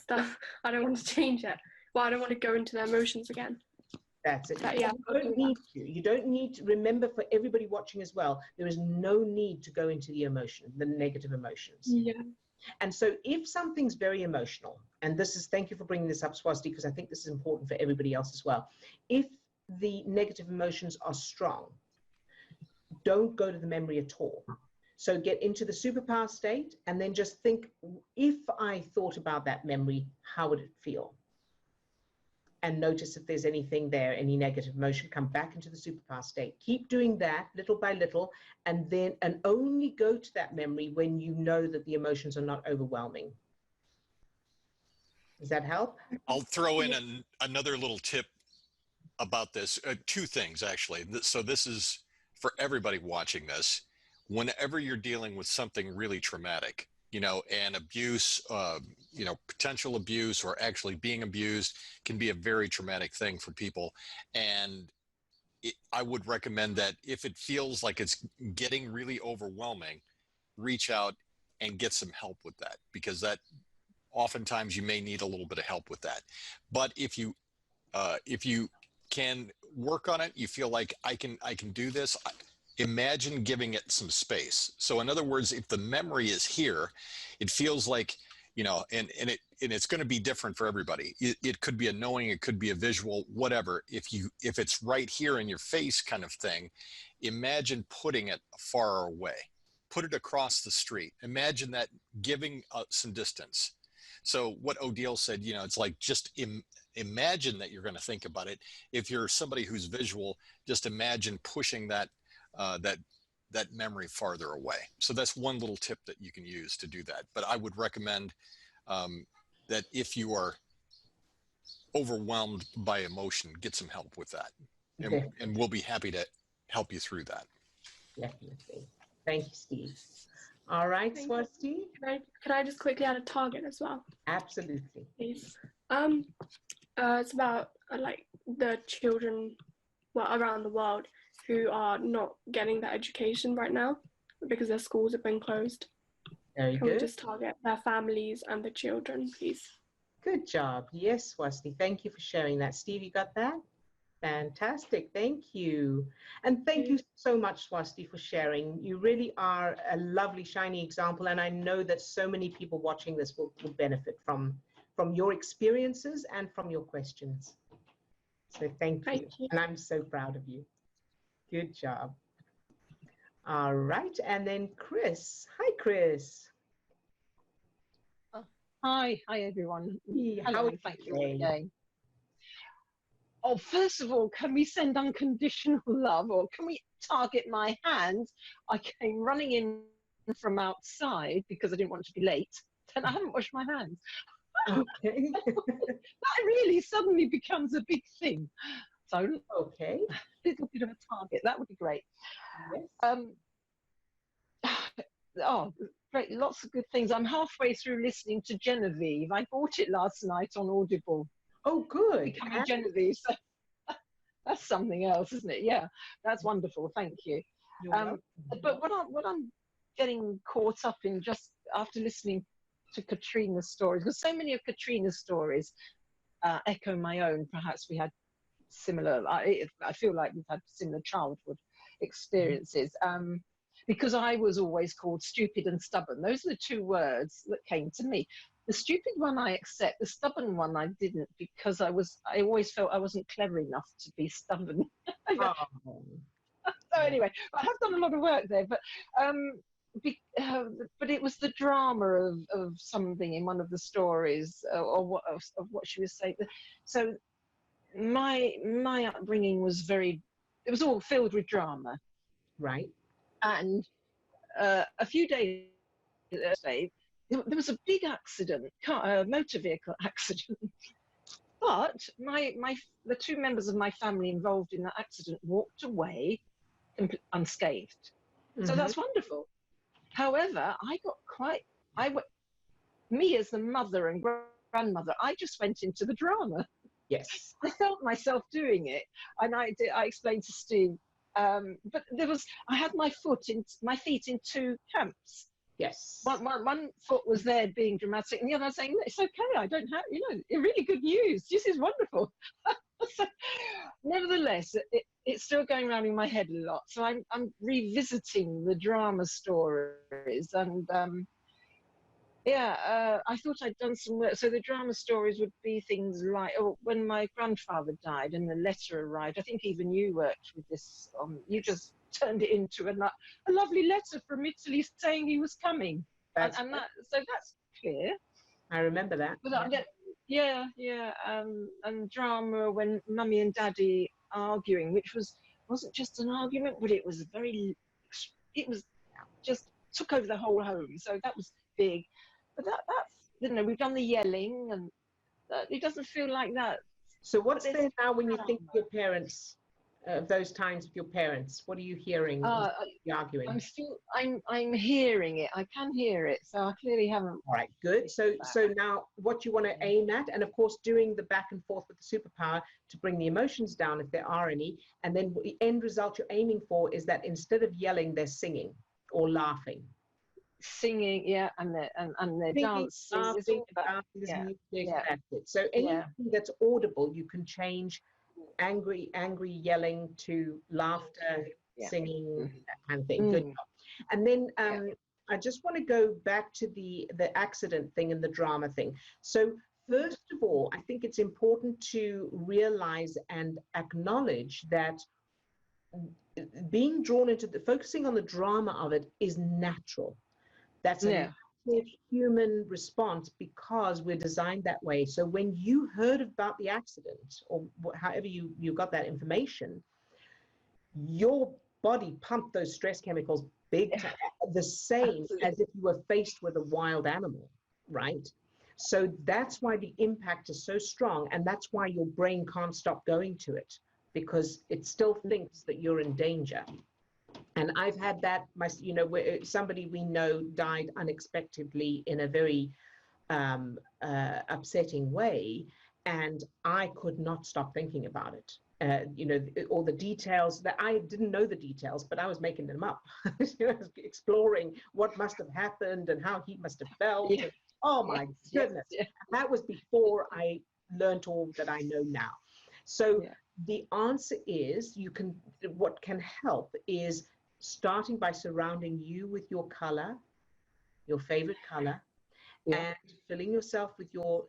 to change it. Well, I don't want to go into their emotions again. That's it. But, yeah, you don't need to remember, for everybody watching as well, there is no need to go into the negative emotions. Yeah. And so if something's very emotional, and thank you for bringing this up, Swasti, because I think this is important for everybody else as well. If the negative emotions are strong, don't go to the memory at all. So get into the superpower state and then just think, if I thought about that memory, how would it feel? And notice if there's anything there, any negative emotion, come back into the superpower state. Keep doing that little by little, and only go to that memory when you know that the emotions are not overwhelming. Does that help? I'll throw in another little tip about this. Two things, actually. So this is for everybody watching this. Whenever you're dealing with something really traumatic, and abuse, potential abuse or actually being abused can be a very traumatic thing for people. And I would recommend that if it feels like it's getting really overwhelming, reach out and get some help with that, because that oftentimes you may need a little bit of help with that. But if you can work on it, you feel like I can do this. Imagine giving it some space. So in other words, if the memory is here, it feels like you know, and it's going to be different for everybody. It could be a knowing, it could be a visual, whatever. If it's right here in your face kind of thing, imagine putting it far away, put it across the street. Imagine that giving some distance. So what Odille said, you know, it's like just imagine that you're going to think about it. If you're somebody who's visual, just imagine pushing that memory farther away. So that's one little tip that you can use to do that. But I would recommend that if you are overwhelmed by emotion, get some help with that. And we'll be happy to help you through that. Definitely. Thank you, Steve. All right, Swasti. Can I just quickly add a target as well? Absolutely. Please. It's about like the children, well, around the world who are not getting that education right now because their schools have been closed. Very Can good. we just target their families and the children, please? Good job. Yes, Swasti. Thank you for sharing that. Steve, you got that? Fantastic. Thank you. And thank you so much, Swasti, for sharing. You really are a lovely, shiny example. And I know that so many people watching this will benefit from your experiences and from your questions. So thank you. And I'm so proud of you. Good job. All right. And then Chris. Hi, Chris. Hi everyone. How are you thank you today? again. Oh, first of all, can we send unconditional love, or can we target my hands? I came running in from outside because I didn't want to be late, and I haven't washed my hands. Okay. That really suddenly becomes a big thing. So, okay, a little bit of a target, that would be great. Yes. Oh, great, lots of good things. I'm halfway through listening to Genevieve. I bought it last night on Audible. Oh, good. Becoming Genevieve. So that's something else, isn't it? Yeah, that's wonderful. Thank you. But what I'm getting caught up in just after listening to Katrina's stories, because so many of Katrina's stories echo my own. Perhaps we had similar. I feel like we've had similar childhood experiences. Because I was always called stupid and stubborn. Those are the two words that came to me. The stupid one I accept, the stubborn one I didn't, because I always felt I wasn't clever enough to be stubborn. So anyway, I have done a lot of work there, but it was the drama of something in one of the stories, or of what she was saying. So my upbringing was it was all filled with drama. Right. And a few days later, there was a big accident, motor vehicle accident. But the two members of my family involved in that accident walked away unscathed. So that's wonderful. However, me as the mother and grandmother, I just went into the drama. Yes. I felt myself doing it, and I explained to Steve. But I had my feet in two camps. Yes. One foot was there being dramatic, and the other saying, "It's okay. I don't have, really good news. This is wonderful." So, nevertheless, it's still going around in my head a lot. So I'm revisiting the drama stories, and I thought I'd done some work. So the drama stories would be things like, when my grandfather died and the letter arrived. I think even you worked with this. You just turned it into a lovely letter from Italy saying he was coming. So that's clear. I remember that. But and drama when Mummy and Daddy arguing, which wasn't just an argument, but it just took over the whole home. So that was big. But that's, we've done the yelling, and it doesn't feel like that. So what's there now when you think of your parents, those times with your parents? What are you hearing? The arguing. I'm hearing it. I can hear it. So I clearly haven't. All right, good. So now what you want to aim at, and of course doing the back and forth with the superpower to bring the emotions down if there are any, and then the end result you're aiming for is that instead of yelling, they're singing or laughing. Singing, yeah, and they're dancing. That's it. So anything that's audible, you can change angry yelling to laughter, singing, that kind of thing. Good job. And then I just want to go back to the accident thing and the drama thing. So first of all, I think it's important to realize and acknowledge that being drawn into focusing on the drama of it is natural. That's a natural human response because we're designed that way. So when you heard about the accident, or however you got that information, your body pumped those stress chemicals big time, the same as if you were faced with a wild animal, right? So that's why the impact is so strong, and that's why your brain can't stop going to it, because it still thinks that you're in danger. And I've had that, where somebody we know died unexpectedly in a very upsetting way, and I could not stop thinking about it. All the details that I didn't know the details, but I was making them up. I was exploring what must have happened and how he must have felt. Yeah. Oh my goodness. Yes. That was before I learned all that I know now. So the answer is what can help is starting by surrounding you with your color, your favorite color, and filling yourself with your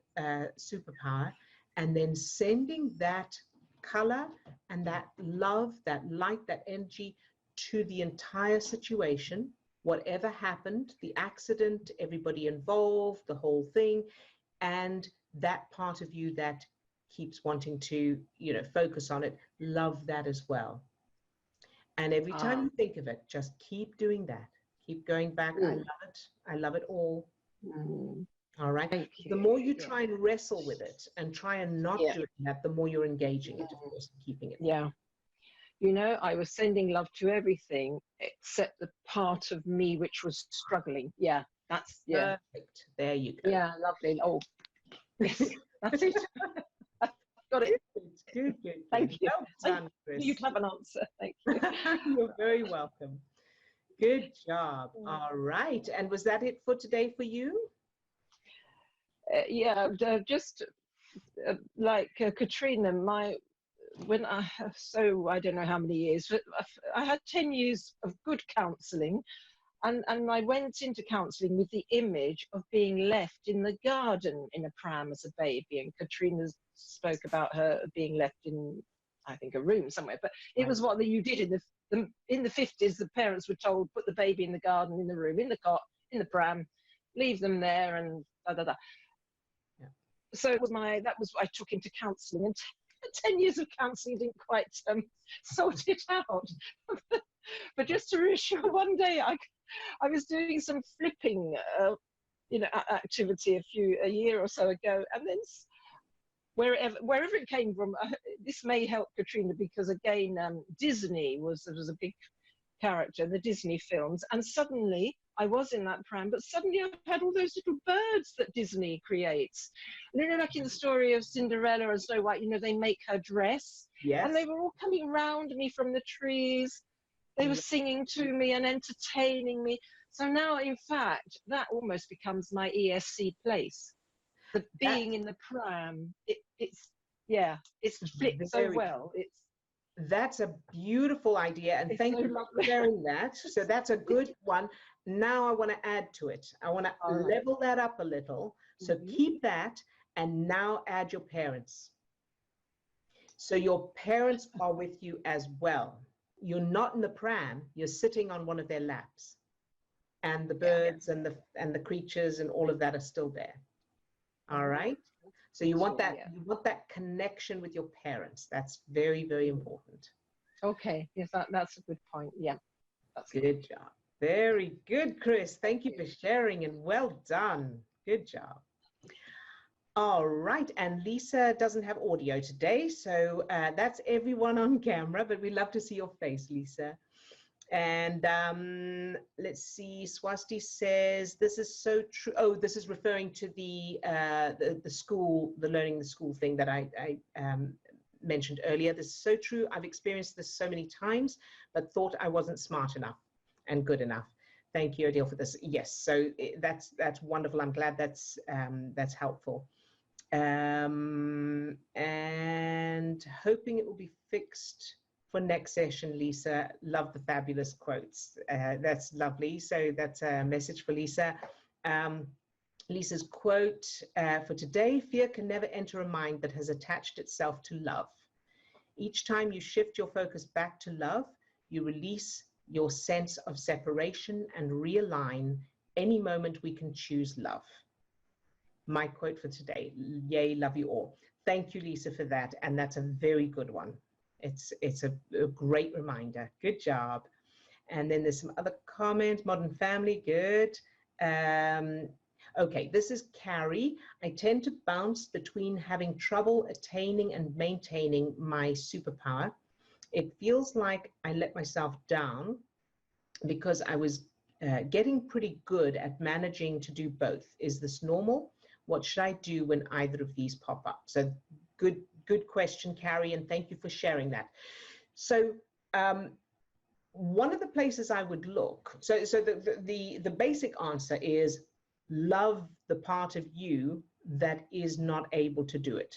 superpower, and then sending that color and that love, that light, that energy to the entire situation, whatever happened, the accident, everybody involved, the whole thing, and that part of you that keeps wanting to, focus on it, love that as well. And every time you think of it, just keep doing that. Keep going back. I love it. I love it all. All right. The more you try and wrestle with it and try and not doing that, the more you're engaging it, of course, and keeping it. Yeah. I was sending love to everything except the part of me which was struggling. Yeah. That's perfect. There you go. Yeah, lovely. Oh, yes, that's it. Got it. Good. Thank you. Well done, Chris. You'd have an answer. Thank you. You're very welcome. Good job. All right. And was that it for today for you? Just like Katrina, I don't know how many years, but I had 10 years of good counselling, and I went into counselling with the image of being left in the garden in a pram as a baby, and Katrina spoke about her being left in, I think, a room somewhere, but it was what you did in the 50s. The parents were told, put the baby in the garden, in the room, in the cot, in the pram, leave them there, and da da da. So that was what I took into counselling, and 10 years of counselling didn't quite sort it out. But just to reassure, one day I was doing some flipping, activity a year or so ago, and then wherever it came from, this may help Katrina, because again, Disney was a big character in the Disney films, and suddenly I was in that pram, but suddenly I had all those little birds that Disney creates. And like in the story of Cinderella and Snow White, they make her dress. Yes. And they were all coming around me from the trees. They were singing to me and entertaining me. So now, in fact, that almost becomes my ESC place. The being in the pram, it's flipped so well. That's a beautiful idea, and thank you for sharing that. So that's a good one. Now I want to add to it. I want to level that up a little. So keep that, and now add your parents. So your parents are with you as well. You're not in the pram, you're sitting on one of their laps. And the birds and the creatures and all of that are still there. All right? So you want that connection with your parents. That's very, very important. Okay. Yes, that's a good point. Yeah. That's good job. Very good, Chris. Thank you for sharing, and well done. Good job. All right. And Lisa doesn't have audio today, so that's everyone on camera, but we love to see your face, Lisa. And let's see, Swasti says, this is so true. Oh, this is referring to the school, the learning the school thing that I mentioned earlier. This is so true. I've experienced this so many times, but thought I wasn't smart enough and good enough. Thank you, Odille, for this. Yes, so that's wonderful. I'm glad that's helpful. And hoping it will be fixed for next session, Lisa. Love the fabulous quotes. That's lovely. So that's a message for Lisa. Lisa's quote for today: fear can never enter a mind that has attached itself to love. Each time you shift your focus back to love, you release your sense of separation and realign. Any moment we can choose love. My quote for today: yay, love you all. Thank you, Lisa, for that. And that's a very good one. It's a great reminder. Good job. And then there's some other comments. Modern family, good. Okay, this is Carrie. I tend to bounce between having trouble attaining and maintaining my superpower. It feels like I let myself down because I was getting pretty good at managing to do both. Is this normal? What should I do when either of these pop up? So good question, Carrie, and thank you for sharing that. So one of the places I would look, so the basic answer is love the part of you that is not able to do it.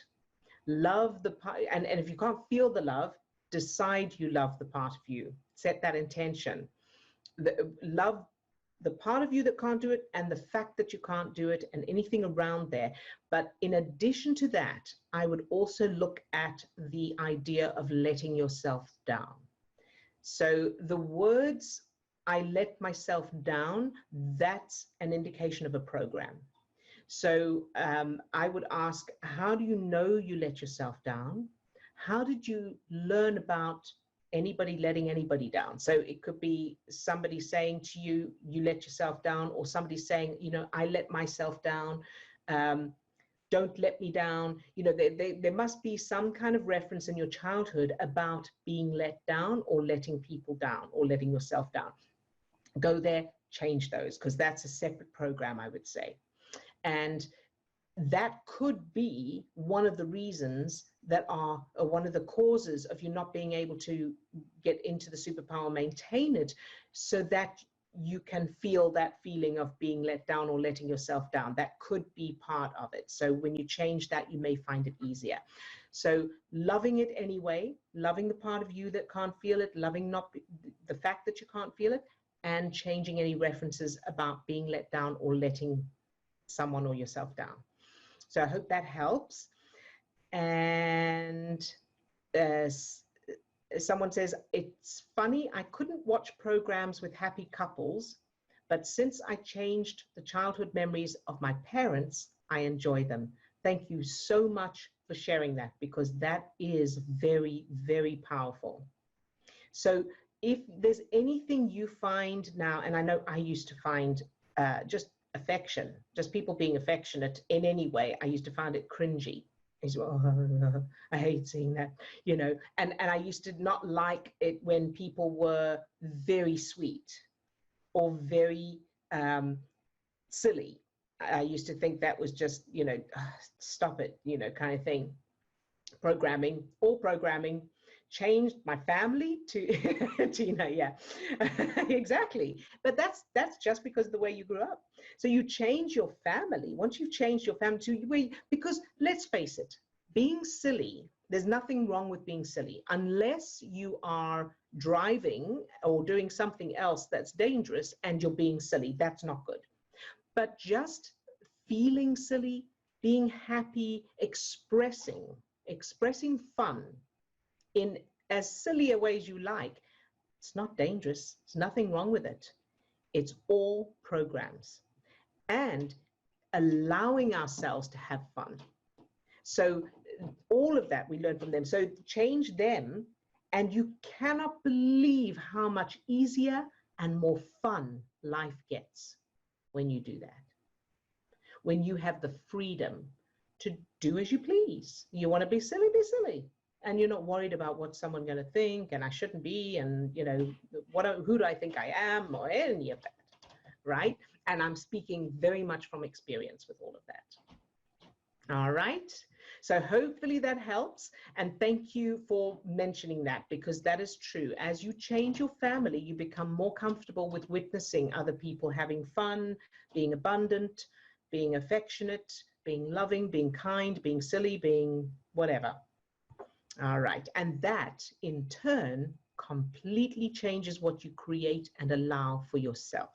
Love the part, and if you can't feel the love, decide you love the part of you. Set that intention. Love the part of you that can't do it and the fact that you can't do it and anything around there. But in addition to that, I would also look at the idea of letting yourself down. So the words, I let myself down, that's an indication of a program. So I would ask, how do you know you let yourself down? How did you learn about anybody letting anybody down? So it could be somebody saying to you, you let yourself down, or somebody saying, you know, I let myself down. Don't let me down. You know, there must be some kind of reference in your childhood about being let down or letting people down or letting yourself down. Go there, change those, because that's a separate program, I would say. And that could be one of the reasons that are one of the causes of you not being able to get into the superpower, maintain it, so that you can feel that feeling of being let down or letting yourself down. That could be part of it. So when you change that, you may find it easier. So loving it anyway, loving the part of you that can't feel it, loving not the fact that you can't feel it, and changing any references about being let down or letting someone or yourself down. So I hope that helps. And someone says, it's funny, I couldn't watch programs with happy couples, but since I changed the childhood memories of my parents, I enjoy them. Thank you so much for sharing that, because that is very, very powerful. So if there's anything you find now, and I know I used to find just affection, just people being affectionate in any way, I used to find it cringy. I hate seeing that, you know, and I used to not like it when people were very sweet or very silly. I used to think that was just, you know, stop it, you know, kind of thing. Programming, all programming changed my family to Tina, yeah. Exactly. But that's just because of the way you grew up. So you change your family. Once you've changed your family to way, because let's face it, being silly, there's nothing wrong with being silly unless you are driving or doing something else that's dangerous and you're being silly. That's not good. But just feeling silly, being happy, expressing fun in as silly a way as you like, it's not dangerous. There's nothing wrong with it. It's all programs. And allowing ourselves to have fun. So all of that we learn from them. So change them, and you cannot believe how much easier and more fun life gets when you do that. When you have the freedom to do as you please. You want to be silly, and you're not worried about what someone's going to think, and I shouldn't be, and you know, who do I think I am, or any of that, right? And I'm speaking very much from experience with all of that. All right. So hopefully that helps. And thank you for mentioning that, because that is true. As you change your family, you become more comfortable with witnessing other people having fun, being abundant, being affectionate, being loving, being kind, being silly, being whatever. All right. And that in turn completely changes what you create and allow for yourself.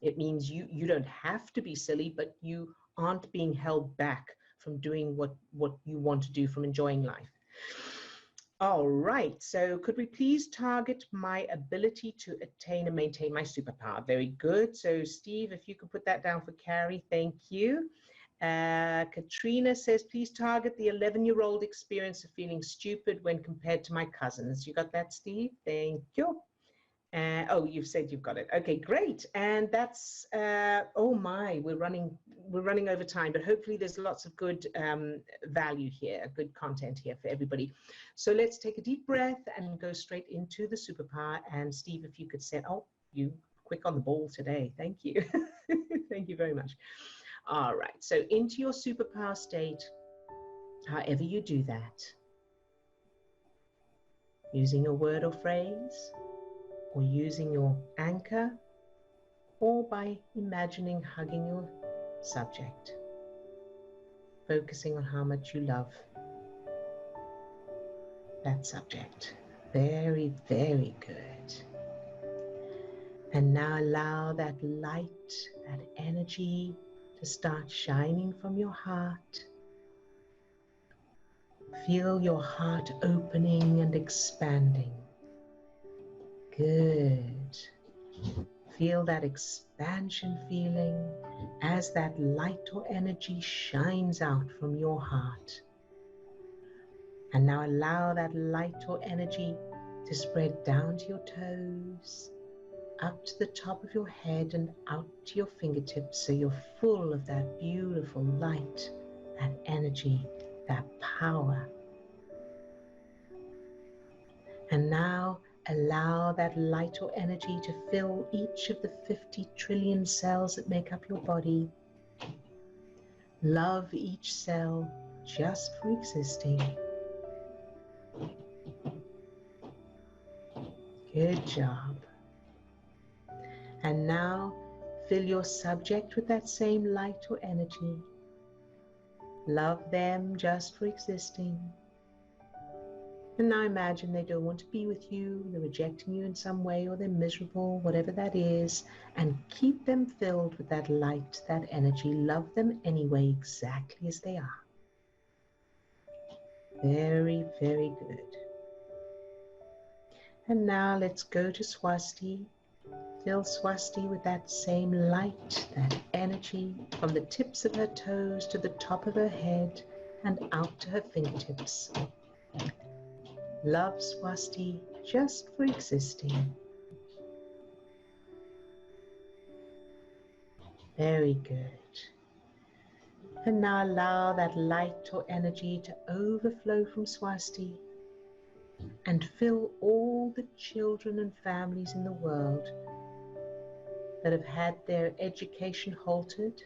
It means you don't have to be silly, but you aren't being held back from doing what you want to do, from enjoying life. All right, so could we please target my ability to attain and maintain my superpower? Very good. So Steve, if you could put that down for Carrie, thank you. Katrina says, please target the 11-year-old experience of feeling stupid when compared to my cousins. You got that, Steve? Thank you. Oh, you've said you've got it. Okay, great. And that's, oh my, we're running over time, but hopefully there's lots of good value here, good content here for everybody. So let's take a deep breath and go straight into the superpower. And Steve, if you could set, oh, you quick on the ball today. Thank you. Thank you very much. All right, so into your superpower state, however you do that, using a word or phrase, or using your anchor, or by imagining hugging your subject, focusing on how much you love that subject. Very, very good. And now allow that light, that energy to start shining from your heart. Feel your heart opening and expanding. Good. Feel that expansion feeling as that light or energy shines out from your heart. And now allow that light or energy to spread down to your toes, up to the top of your head and out to your fingertips, so you're full of that beautiful light, that energy, that power. And now allow that light or energy to fill each of the 50 trillion cells that make up your body. Love each cell just for existing. Good job. And now fill your subject with that same light or energy. Love them just for existing. And now imagine they don't want to be with you, they're rejecting you in some way, or they're miserable, whatever that is, and keep them filled with that light, that energy. Love them anyway, exactly as they are. Very, very good. And now let's go to Swasti. Fill Swasti with that same light, that energy, from the tips of her toes to the top of her head and out to her fingertips. Love Swasti just for existing. Very good. And now allow that light or energy to overflow from Swasti and fill all the children and families in the world that have had their education halted,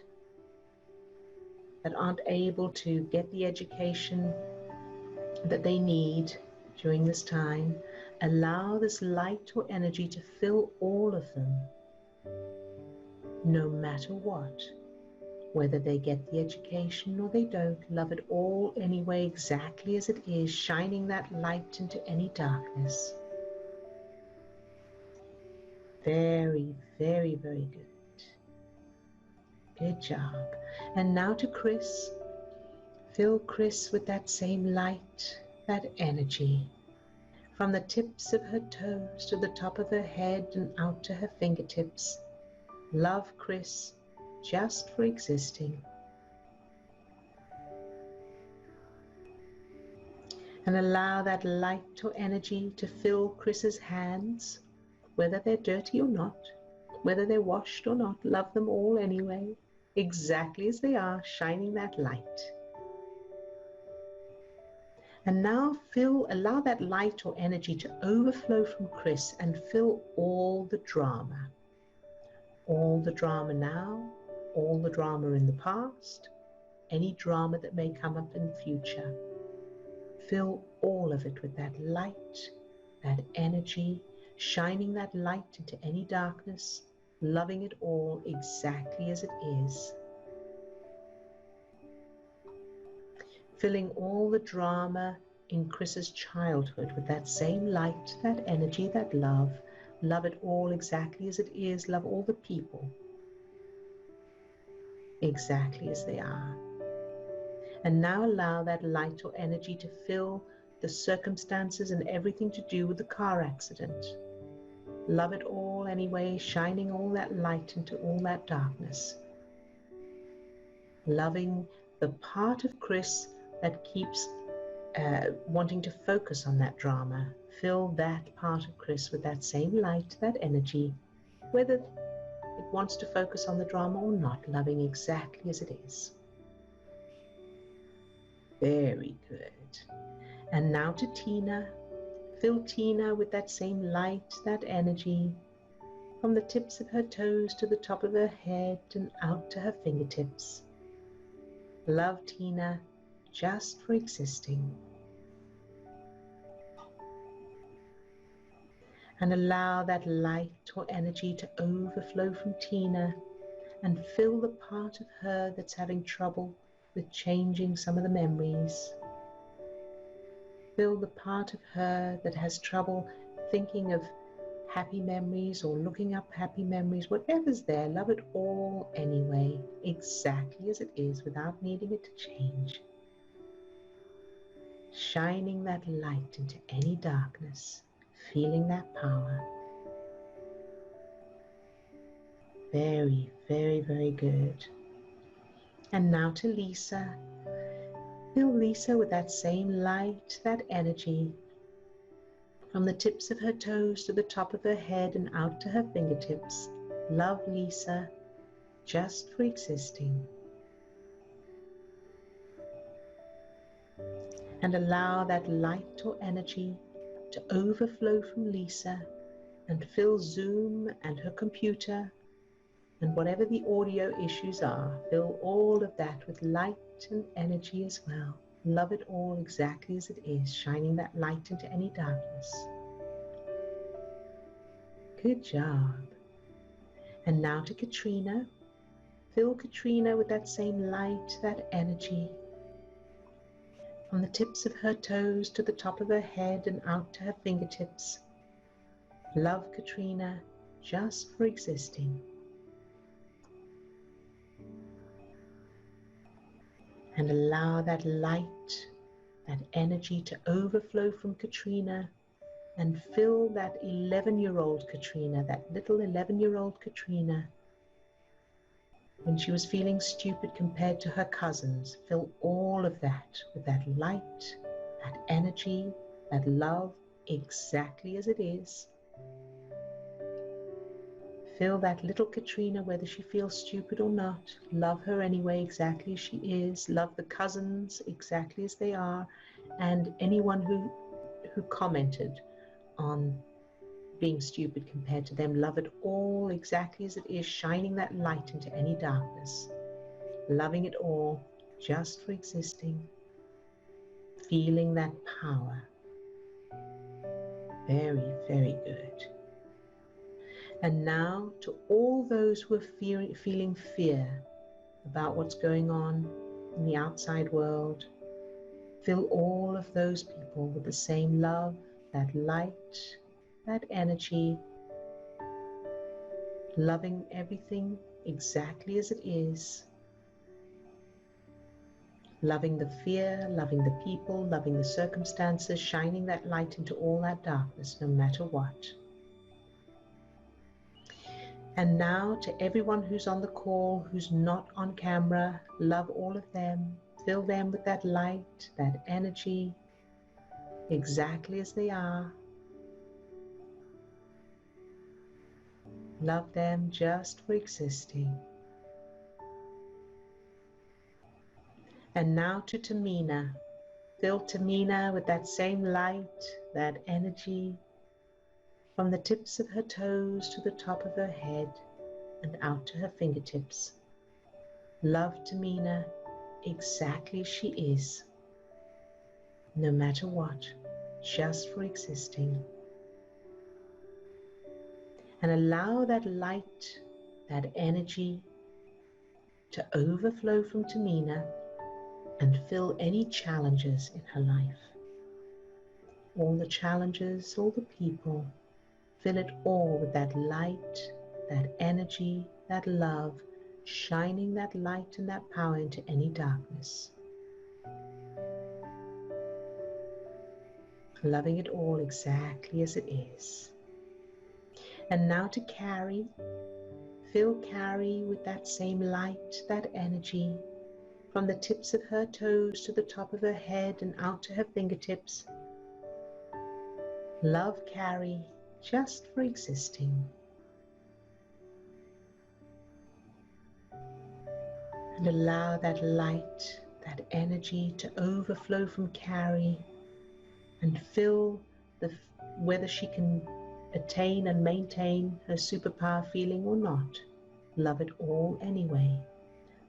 that aren't able to get the education that they need during this time. Allow this light or energy to fill all of them, no matter what, whether they get the education or they don't. Love it all anyway, exactly as it is, shining that light into any darkness. Very, very, very good. Good job. And now to Chris. Fill Chris with that same light, that energy, from the tips of her toes to the top of her head and out to her fingertips. Love Chris just for existing. And allow that light or energy to fill Chris's hands, whether they're dirty or not, whether they're washed or not. Love them all anyway, exactly as they are, shining that light. And now allow that light or energy to overflow from Chris and fill all the drama. All the drama now, all the drama in the past, any drama that may come up in the future. Fill all of it with that light, that energy, shining that light into any darkness, loving it all exactly as it is. Filling all the drama in Chris's childhood with that same light, that energy, that love. Love it all exactly as it is. Love all the people exactly as they are. And now allow that light or energy to fill the circumstances and everything to do with the car accident. Love it all anyway, shining all that light into all that darkness. Loving the part of Chris that keeps wanting to focus on that drama. Fill that part of Chris with that same light, that energy, whether it wants to focus on the drama or not, loving exactly as it is. Very good. And now to Tina. Fill Tina with that same light, that energy, from the tips of her toes to the top of her head and out to her fingertips. Love Tina just for existing. And allow that light or energy to overflow from Tina and fill the part of her that's having trouble with changing some of the memories. Fill the part of her that has trouble thinking of happy memories or looking up happy memories. Whatever's there, love it all anyway, exactly as it is, without needing it to change. Shining that light into any darkness, feeling that power. Very, very, very good. And now to Lisa. Fill Lisa with that same light, that energy, from the tips of her toes to the top of her head and out to her fingertips. Love Lisa just for existing. And allow that light or energy to overflow from Lisa and fill Zoom and her computer and whatever the audio issues are. Fill all of that with light and energy as well. Love it all exactly as it is, shining that light into any darkness. Good job. And now to Katrina. Fill Katrina with that same light, that energy, from the tips of her toes to the top of her head and out to her fingertips. Love Katrina just for existing. And allow that light, that energy to overflow from Katrina and fill that 11-year-old Katrina, that little 11-year-old Katrina, when she was feeling stupid compared to her cousins. Fill all of that with that light, that energy, that love, exactly as it is. Fill that little Katrina, whether she feels stupid or not. Love her anyway, exactly as she is. Love the cousins exactly as they are. And anyone who commented on being stupid compared to them, love it all exactly as it is, shining that light into any darkness. Loving it all just for existing. Feeling that power. Very, very good. And now to all those who are feeling fear about what's going on in the outside world, fill all of those people with the same love, that light, that energy, loving everything exactly as it is, loving the fear, loving the people, loving the circumstances, shining that light into all that darkness, no matter what. And now to everyone who's on the call, who's not on camera, love all of them. Fill them with that light, that energy, exactly as they are. Love them just for existing. And now to Tahmina. Fill Tahmina with that same light, that energy, from the tips of her toes to the top of her head and out to her fingertips. Love Tahmina exactly as she is, no matter what, just for existing. And allow that light, that energy to overflow from Tahmina and fill any challenges in her life. all the challenges, all the people. Fill it all with that light, that energy, that love, shining that light and that power into any darkness. Loving it all exactly as it is. And now to Carrie. Fill Carrie with that same light, that energy, from the tips of her toes to the top of her head and out to her fingertips. Love Carrie just for existing. And allow that light, that energy to overflow from Carrie and fill whether she can attain and maintain her superpower feeling or not. Love it all anyway.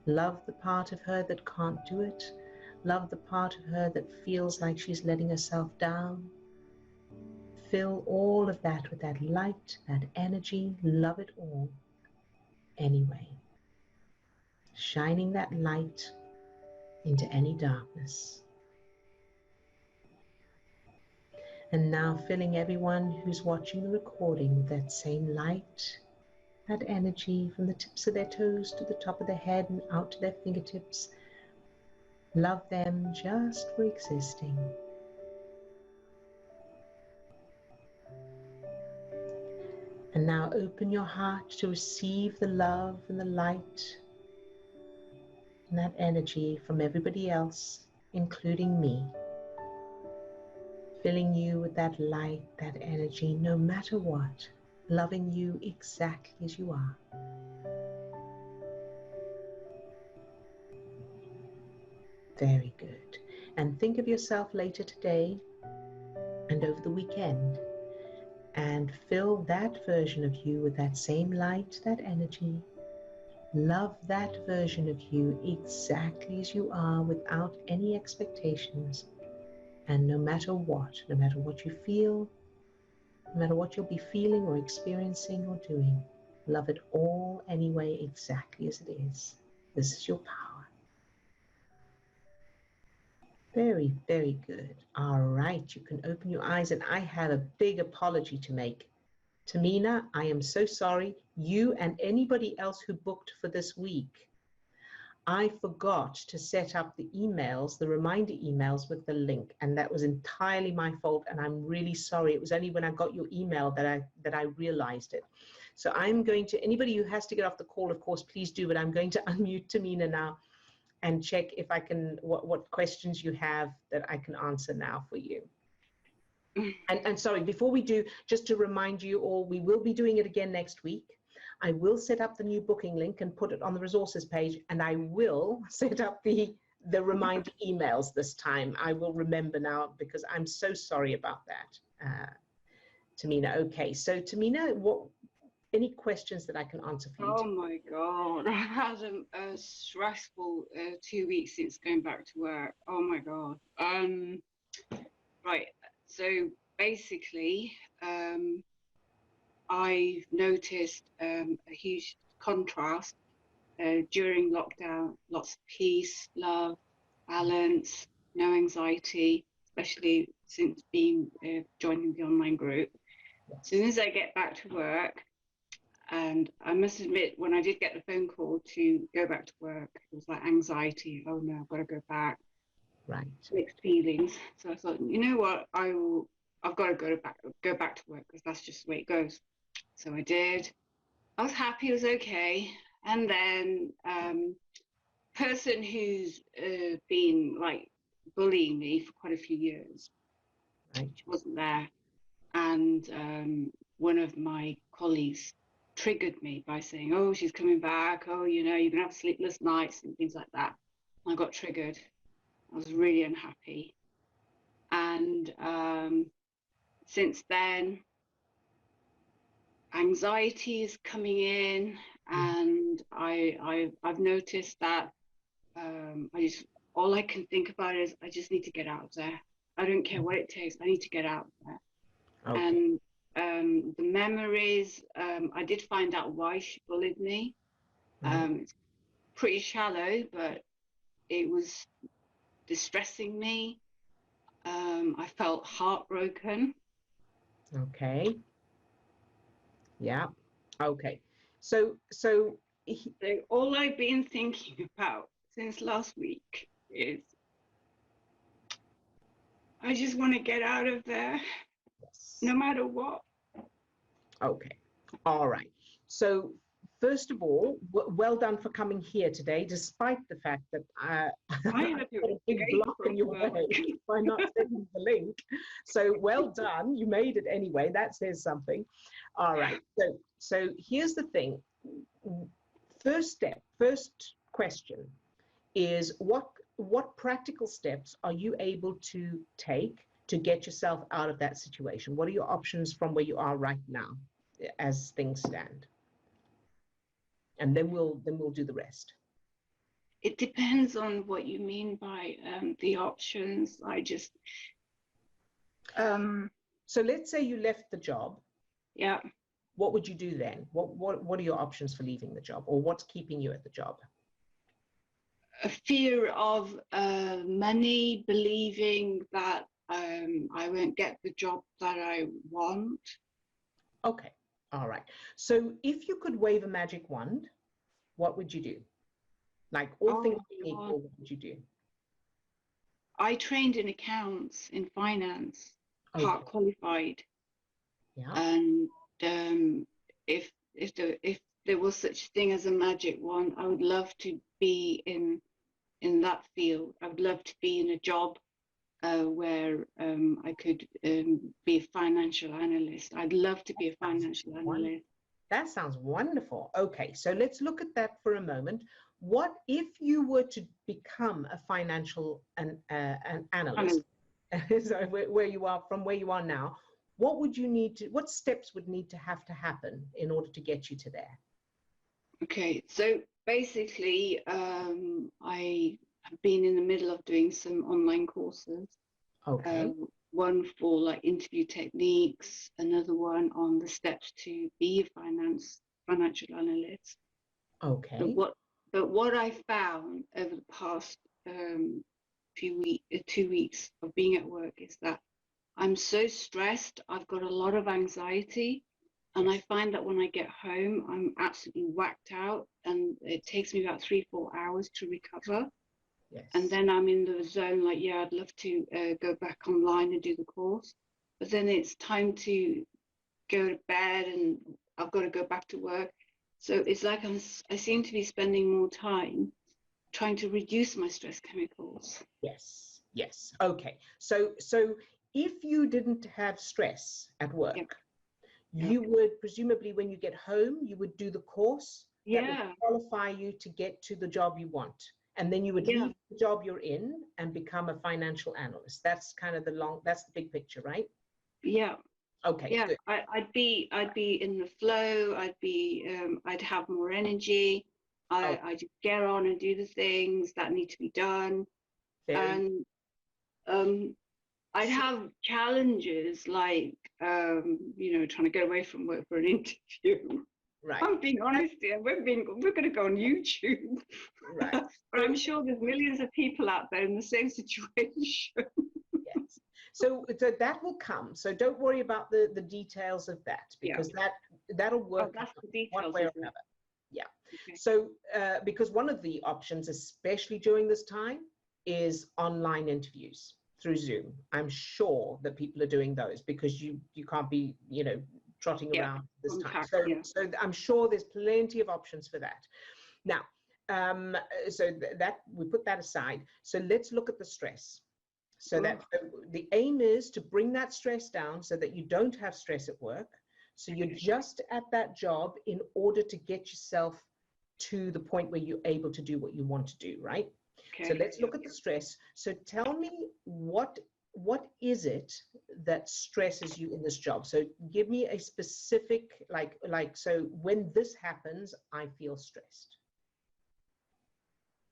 Love the part of her that can't do it. Love the part of her that feels like she's letting herself down. Fill all of that with that light, that energy. Love it all anyway. Shining that light into any darkness. And now filling everyone who's watching the recording with that same light, that energy from the tips of their toes to the top of their head and out to their fingertips. Love them just for existing. And now open your heart to receive the love and the light and that energy from everybody else, including me. Filling you with that light, that energy, no matter what. Loving you exactly as you are. Very good. And think of yourself later today and over the weekend and fill that version of you with that same light, that energy. Love that version of you exactly as you are without any expectations. And no matter what you feel, no matter what you'll be feeling or experiencing or doing, love it all anyway exactly as it is. This is your power. Very, very good. All right, you can open your eyes, and I have a big apology to make. Tahmina, I am so sorry. You and anybody else who booked for this week, I forgot to set up the emails, the reminder emails with the link, and that was entirely my fault, and I'm really sorry. It was only when I got your email that I realized it. So I'm going to, anybody who has to get off the call, of course, please do, but I'm going to unmute Tahmina now and check if I can, what questions you have that I can answer now for you. And sorry, before we do, just to remind you all, we will be doing it again next week. I will set up the new booking link and put it on the resources page, and I will set up the reminder emails this time. I will remember now because I'm so sorry about that, Tahmina. Okay, so Tahmina, any questions that I can answer for you? Oh my God, I had a stressful 2 weeks since going back to work. Oh my God. Right, so basically, I've noticed a huge contrast during lockdown. Lots of peace, love, balance, no anxiety, especially since joining the online group. As soon as I get back to work, and I must admit, when I did get the phone call to go back to work, it was like anxiety. Oh no, I've got to go back. Right. Mixed feelings. So I thought, you know what, I've got to go back to work because that's just the way it goes. So I did. I was happy, it was okay. And then person who's been like bullying me for quite a few years, right, she wasn't there. And one of my colleagues triggered me by saying, oh, she's coming back. Oh, you know, you're going to have sleepless nights and things like that. I got triggered. I was really unhappy. And since then, anxiety is coming in, and I've noticed that all I can think about is I just need to get out there. I don't care what it takes. I need to get out there. Okay. And the memories, I did find out why she bullied me. It's pretty shallow, but it was distressing me. I felt heartbroken. Okay. Yeah. Okay. So all I've been thinking about since last week is I just want to get out of there, yes. no matter what. Okay. All right. So first of all, well done for coming here today, despite the fact that I had put a big block in your way by not sending the link. So well done. You made it anyway. That says something. All right. So here's the thing. First question is what practical steps are you able to take to get yourself out of that situation? What are your options from where you are right now as things stand? And then we'll do the rest. It depends on what you mean by the options. I just so let's say you left the job. Yeah. What would you do then? What are your options for leaving the job, or what's keeping you at the job? A fear of money, believing that I won't get the job that I want. Okay, all right. So if you could wave a magic wand, what would you do? Like all things being equal, what would you do? I trained in accounts, in finance, part qualified. Yeah. And if there was such a thing as a magic wand, I would love to be in that field. I would love to be in a job where I could be a financial analyst. I'd love to be a financial analyst. That sounds wonderful. Okay, so let's look at that for a moment. What if you were to become a financial an analyst? So where you are, from where you are now, what would you need to? What steps would need to happen in order to get you to there? Okay, so basically, I have been in the middle of doing some online courses. Okay. One for like interview techniques, another one on the steps to be a financial analyst. Okay. But what I found over the past 2 weeks of being at work is that I'm so stressed. I've got a lot of anxiety. And I find that when I get home, I'm absolutely whacked out, and it takes me about 3-4 hours to recover. Yes. And then I'm in the zone, like, yeah, I'd love to go back online and do the course. But then it's time to go to bed, and I've got to go back to work. So it's like I seem to be spending more time trying to reduce my stress chemicals. Yes. Yes. Okay. So if you didn't have stress at work, you would presumably, when you get home, you would do the course that would qualify you to get to the job you want. And then you would leave the job you're in and become a financial analyst. That's kind of that's the big picture, right? Yeah. Okay. Yeah, good. I'd be in the flow. I'd have more energy. I just get on and do the things that need to be done. And I'd have challenges like, trying to get away from work for an interview. Right. I'm being honest here. We're going to go on YouTube. Right. But I'm sure there's millions of people out there in the same situation. Yes. So that will come. So don't worry about the details of that, because that'll work that's the details, one way or another. Yeah. Okay. So because one of the options, especially during this time, is online interviews through Zoom. I'm sure that people are doing those because you can't be, trotting around this time. So I'm sure there's plenty of options for that. Now, so that we put that aside. So let's look at the stress. So that the aim is to bring that stress down so that you don't have stress at work. So you're just at that job in order to get yourself to the point where you're able to do what you want to do, right? Okay. So let's look at the stress. So tell me what is it that stresses you in this job? So give me a specific, so when this happens, I feel stressed.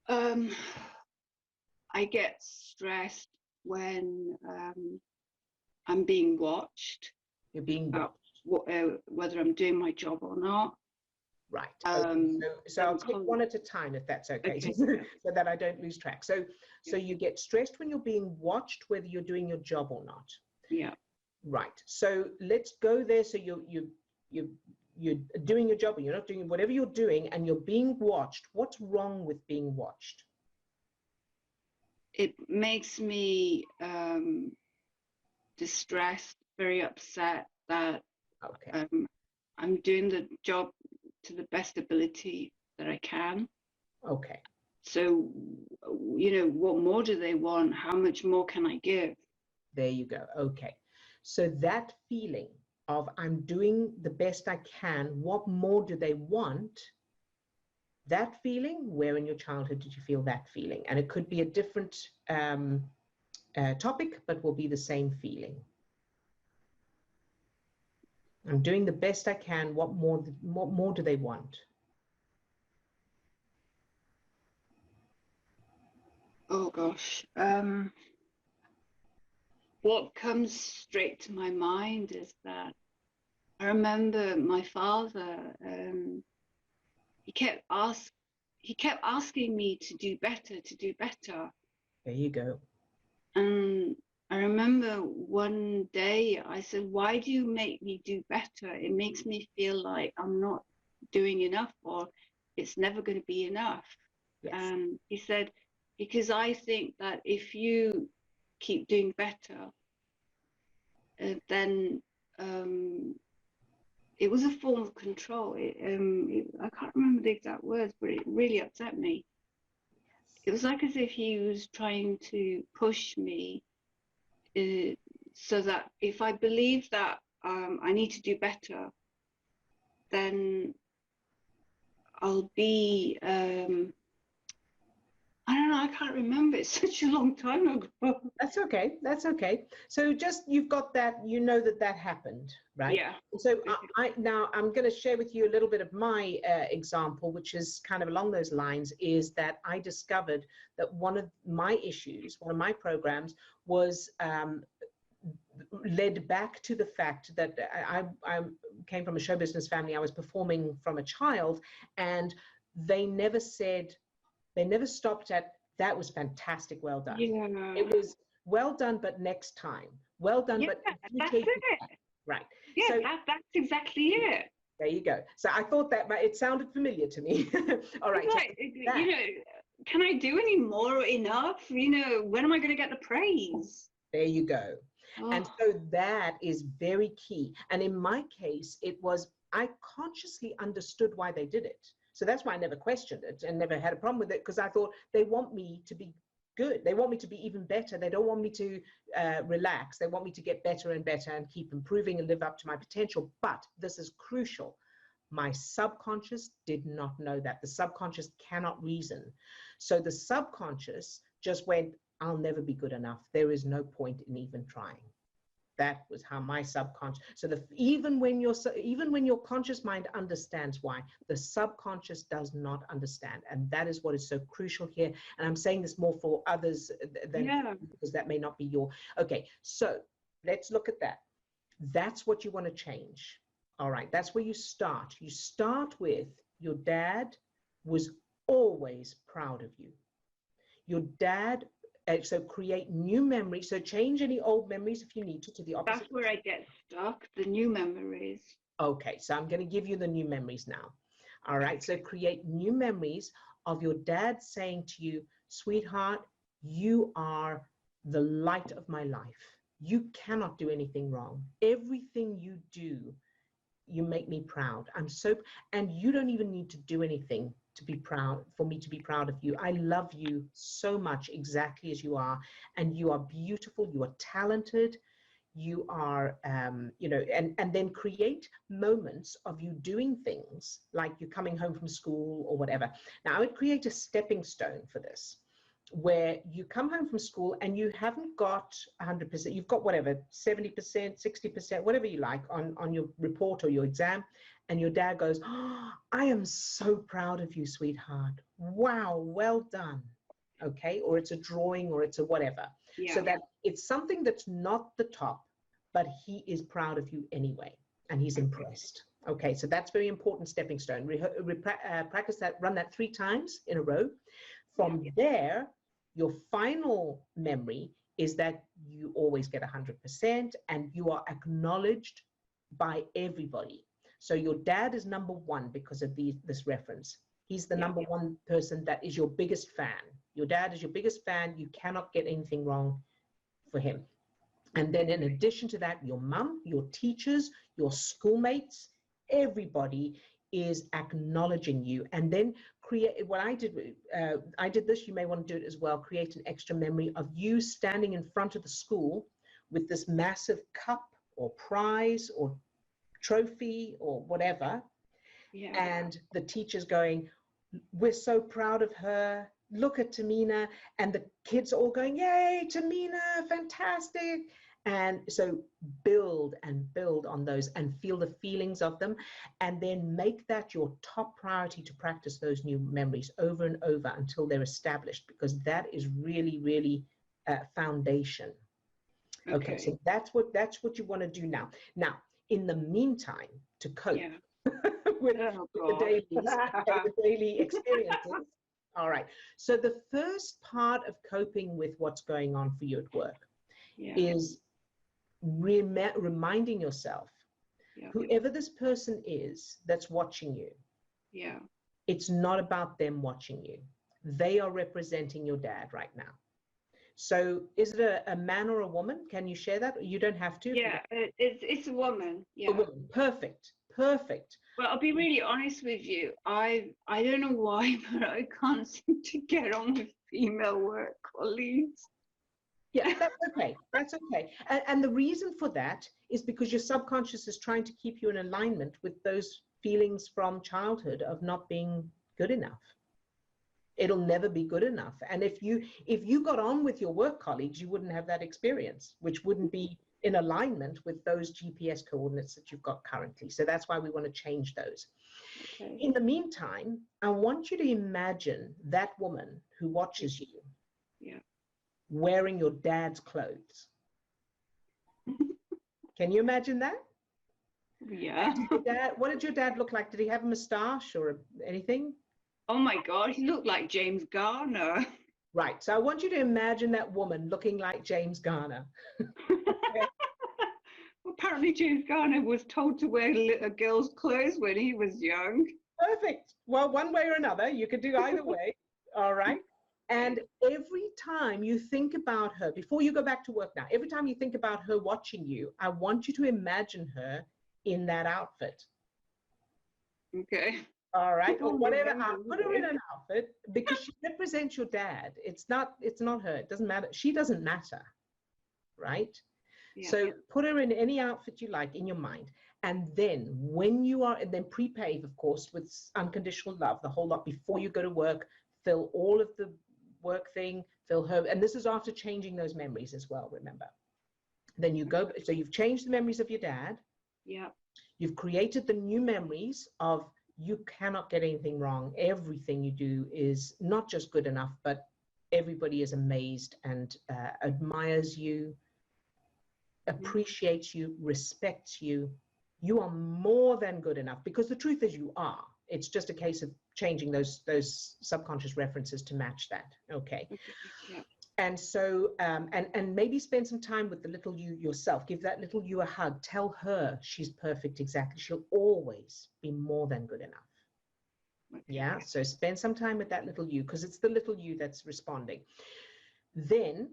I get stressed when I'm being watched. You're being watched. Whether I'm doing my job or not. Right. Okay. So I'll take one at a time, if that's okay, so that I don't lose track. So you get stressed when you're being watched, whether you're doing your job or not. Yeah. Right. So let's go there. So you're doing your job, or you're not doing whatever you're doing, and you're being watched. What's wrong with being watched? It makes me distressed, very upset that I'm doing the job to the best ability that I can. Okay. So, what more do they want? How much more can I give? There you go. Okay. So that feeling of I'm doing the best I can, what more do they want? That feeling, where in your childhood did you feel that feeling? And it could be a different topic, but will be the same feeling. I'm doing the best I can. What more do they want? Oh gosh. What comes straight to my mind is that I remember my father, he kept asking me to do better, to do better. There you go. And I remember one day I said, why do you make me do better? It makes me feel like I'm not doing enough, or it's never going to be enough. Yes. And he said, because I think that if you keep doing better, then it was a form of control. I can't remember the exact words, but it really upset me. It was like as if he was trying to push me so that if I believe that I need to do better, then I'll be, I don't know, I can't remember. It's such a long time ago. That's okay. That's okay. So just, you've got that, that happened, right? Yeah. So now I'm going to share with you a little bit of my example, which is kind of along those lines, is that I discovered that one of my issues, one of my programs was led back to the fact that I came from a show business family. I was performing from a child, and they never stopped at, that was fantastic, well done. Yeah. It was well done, but next time. Well done, Yeah, but that's it. Right. Yeah, so, that's exactly it. There you go. So I thought that, but it sounded familiar to me. All right. Like, can I do any more or enough? When am I going to get the praise? There you go. Oh. And so that is very key. And in my case, it was, I consciously understood why they did it. So that's why I never questioned it and never had a problem with it, because I thought they want me to be good. They want me to be even better. They don't want me to relax. They want me to get better and better and keep improving and live up to my potential. But this is crucial. My subconscious did not know that. The subconscious cannot reason. So the subconscious just went, I'll never be good enough. There is no point in even trying. That was how my subconscious. So even when your conscious mind understands why, the subconscious does not understand, and that is what is so crucial here. And I'm saying this more for others than because that may not be your. Okay, so let's look at that. That's what you want to change. All right, that's where you start. You start with your dad was always proud of you. Your dad. So create new memories. So change any old memories if you need to the opposite. That's where I get stuck, the new memories. Okay, so I'm going to give you the new memories now. All right, so create new memories of your dad saying to you, sweetheart, you are the light of my life. You cannot do anything wrong. Everything you do, you make me proud. And you don't even need to do anything to be proud, for me to be proud of you. I love you so much exactly as you are, and you are beautiful, you are talented, you are, and then create moments of you doing things like you're coming home from school or whatever. Now I would create a stepping stone for this, where you come home from school and you haven't got 100%, you've got whatever, 70%, 60%, whatever you like on your report or your exam. And your dad goes, oh, I am so proud of you, sweetheart. Wow, well done. Okay, or it's a drawing or it's a whatever. Yeah. So that it's something that's not the top, but he is proud of you anyway. And he's impressed. Okay, so that's very important stepping stone. Practice that, run that 3 times in a row. From there, your final memory is that you always get 100% and you are acknowledged by everybody. So your dad is number 1 because of this reference. He's the number 1 person that is your biggest fan. Your dad is your biggest fan. You cannot get anything wrong for him. And then in addition to that, your mum, your teachers, your schoolmates, everybody is acknowledging you. And then create what I did this, you may want to do it as well, create an extra memory of you standing in front of the school with this massive cup or prize or trophy or whatever. And the teachers going, we're so proud of her. Look at Tahmina. And the kids all going, yay, Tahmina, fantastic. And so build and build on those and feel the feelings of them, and then make that your top priority to practice those new memories over and over until they're established, because that is really, really foundation. Okay, so that's what you want to do now. Now, in the meantime, to cope with the daily experiences. All right. So the first part of coping with what's going on for you at work is reminding yourself, whoever this person is that's watching you, it's not about them watching you. They are representing your dad right now. So is it a man or a woman? Can you share that? You don't have to. Yeah, it's a woman. Yeah. A woman. Perfect. Perfect. Well, I'll be really honest with you. I don't know why, but I can't seem to get on with female work colleagues. Yeah, that's okay. That's okay. And the reason for that is because your subconscious is trying to keep you in alignment with those feelings from childhood of not being good enough. It'll never be good enough. And if you got on with your work colleagues, you wouldn't have that experience, which wouldn't be in alignment with those GPS coordinates that you've got currently. So that's why we want to change those. Okay. In the meantime, I want you to imagine that woman who watches you wearing your dad's clothes. Can you imagine that? Yeah. What did your dad look like? Did he have a moustache or anything? Oh my God, he looked like James Garner. Right. So I want you to imagine that woman looking like James Garner. Apparently James Garner was told to wear little girl's clothes when he was young. Perfect. Well, one way or another, you could do either way. All right. And every time you think about her, before you go back to work now, every time you think about her watching you, I want you to imagine her in that outfit. Okay. All right. Or whatever. Put her in an outfit because she represents your dad. It's not her. It doesn't matter. She doesn't matter. Right? Yeah. So put her in any outfit you like in your mind. And then when you are, and then prepave, of course, with unconditional love, the whole lot before you go to work, fill all of the work thing, fill her. And this is after changing those memories as well, remember. Then you go, so you've changed the memories of your dad. Yeah. You've created the new memories of you cannot get anything wrong. Everything you do is not just good enough, but everybody is amazed and admires you, appreciates you, respects you. You are more than good enough, because the truth is you are. It's just a case of changing those subconscious references to match that. Okay. Yeah. And so, and maybe spend some time with the little you yourself. Give that little you a hug. Tell her she's perfect exactly. She'll always be more than good enough. Okay. Yeah. So spend some time with that little you, because it's the little you that's responding. Then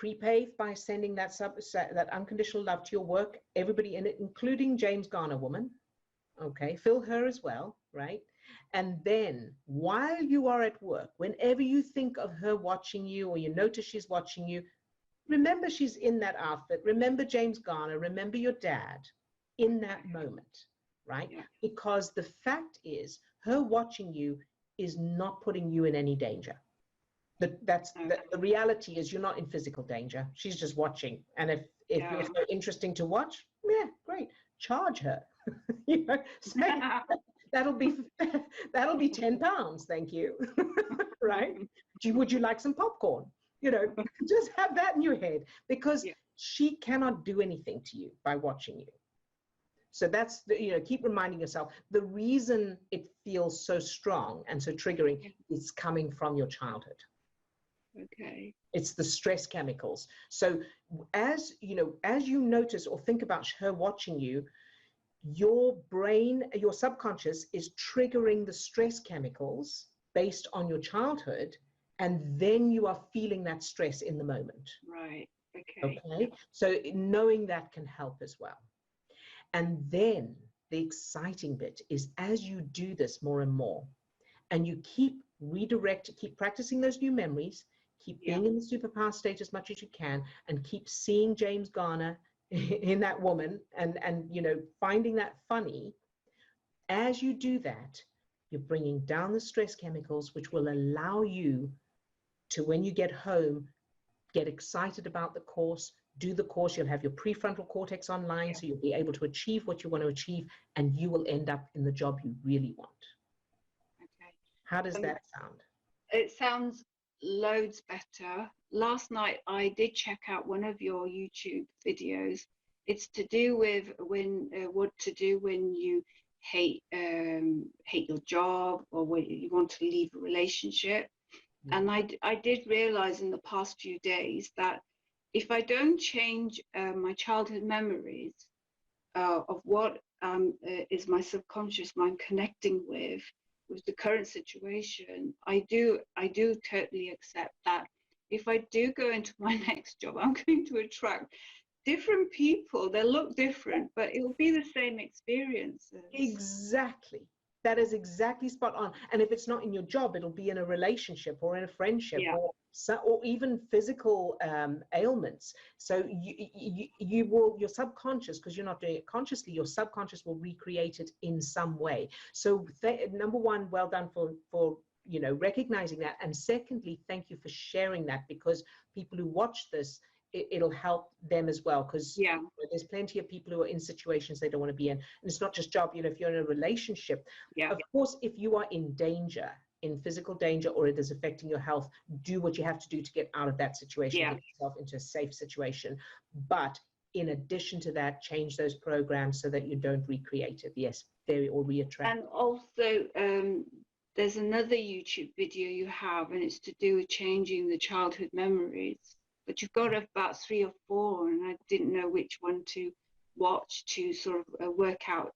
prepave by sending that unconditional love to your work, everybody in it, including James Garner woman. Okay. Fill her as well. Right. And then while you are at work, whenever you think of her watching you or you notice she's watching you, remember she's in that outfit. Remember James Garner. Remember your dad in that moment, right? Yeah. Because the fact is her watching you is not putting you in any danger. The reality is you're not in physical danger. She's just watching. And if they're interesting to watch, yeah, great. Charge her. You know, that'll be 10 pounds, thank you. Right? Would you like some popcorn? You know, just have that in your head, because she cannot do anything to you by watching you. So that's, keep reminding yourself, the reason it feels so strong and so triggering is coming from your childhood. Okay. It's the stress chemicals. So as you notice or think about her watching you, your brain, your subconscious is triggering the stress chemicals based on your childhood, and then you are feeling that stress in the moment. Right. Okay. Okay. So knowing that can help as well. And then the exciting bit is as you do this more and more, and you keep practicing those new memories, keep being in the superpower state as much as you can, and keep seeing James Garner in that woman, and finding that funny. As you do that, you're bringing down the stress chemicals, which will allow you to, when you get home, get excited about the course, do the course. You'll have your prefrontal cortex online, so you'll be able to achieve what you want to achieve, and you will end up in the job you really want. Okay. How does that sound? It sounds loads better. Last night I did check out one of your YouTube videos. It's to do with what to do when you hate your job, or when you want to leave a relationship. And I did realize in the past few days that if I don't change my childhood memories of what is my subconscious mind connecting with the current situation, I do totally accept that if I do go into my next job, I'm going to attract different people. They'll look different, but it will be the same experiences. Exactly. That is exactly spot on. And if it's not in your job, it'll be in a relationship or in a friendship, or even physical ailments. So you will, your subconscious, because you're not doing it consciously, your subconscious will recreate it in some way. So number one, well done for recognizing that. And secondly, thank you for sharing that, because people who watch this, it'll help them as well, because there's plenty of people who are in situations they don't want to be in. And it's not just job, if you're in a relationship, of course, if you are in danger, in physical danger, or it is affecting your health, do what you have to do to get out of that situation, get yourself into a safe situation. But in addition to that, change those programs so that you don't recreate it. Yes, or reattract. And also, there's another YouTube video you have, and it's to do with changing the childhood memories. But you've got about 3 or 4, and I didn't know which one to watch to sort of work out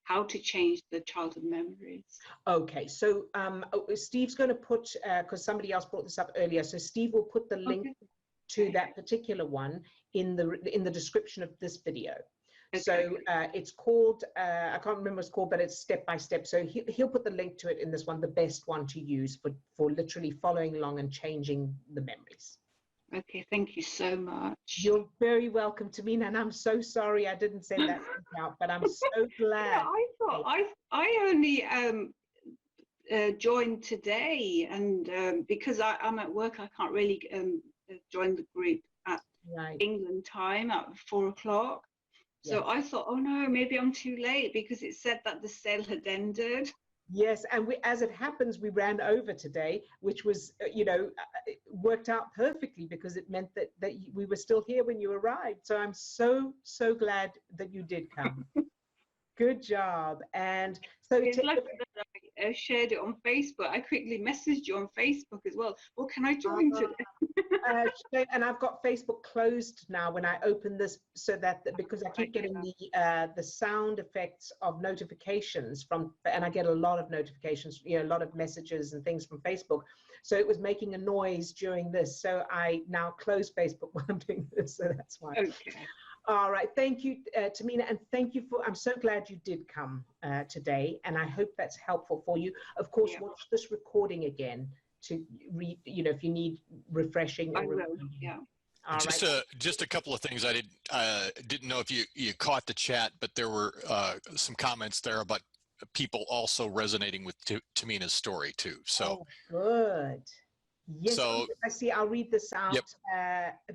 how to change the childhood memories. Okay, so Steve's going to put, because somebody else brought this up earlier, so Steve will put the link to that particular one in the description of this video. Okay. So it's called, I can't remember what it's called, but it's step by step. So he'll put the link to it in this one, the best one to use for literally following along and changing the memories. Okay, thank you so much. You're very welcome, Tahmina, and I'm so sorry I didn't send that out, but I'm so glad. I thought I only joined today, and because I'm at work, I can't really join the group at England time at 4 o'clock. So I thought, oh no, maybe I'm too late, because it said that the sale had ended. Yes, and as it happens, we ran over today, which was, worked out perfectly, because it meant that we were still here when you arrived. So I'm so glad that you did come. Good job. And so I shared it on Facebook. I quickly messaged you on Facebook as well. Well, can I join today? And I've got Facebook closed now when I open this, so that because I keep getting the sound effects of notifications and I get a lot of notifications, a lot of messages and things from Facebook. So it was making a noise during this. So I now close Facebook while I'm doing this. So that's why. Okay. All right. Thank you, Tahmina. And thank you I'm so glad you did come today. And I hope that's helpful for you. Of course, watch this recording again to read, if you need refreshing. I will, yeah. All just a couple of things. I didn't know if you caught the chat, but there were some comments there about people also resonating with Tahmina's story too. So good. Yes, so, I see. I'll read this out. Yep.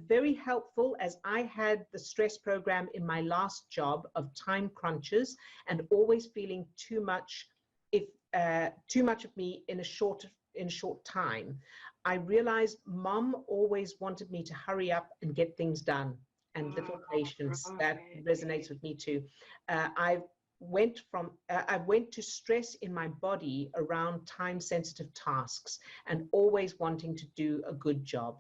Very helpful, as I had the stress program in my last job of time crunches and always feeling too much of me in a short time. I realized Mom always wanted me to hurry up and get things done. and little patience. That resonates with me too. I went to stress in my body around time-sensitive tasks and always wanting to do a good job.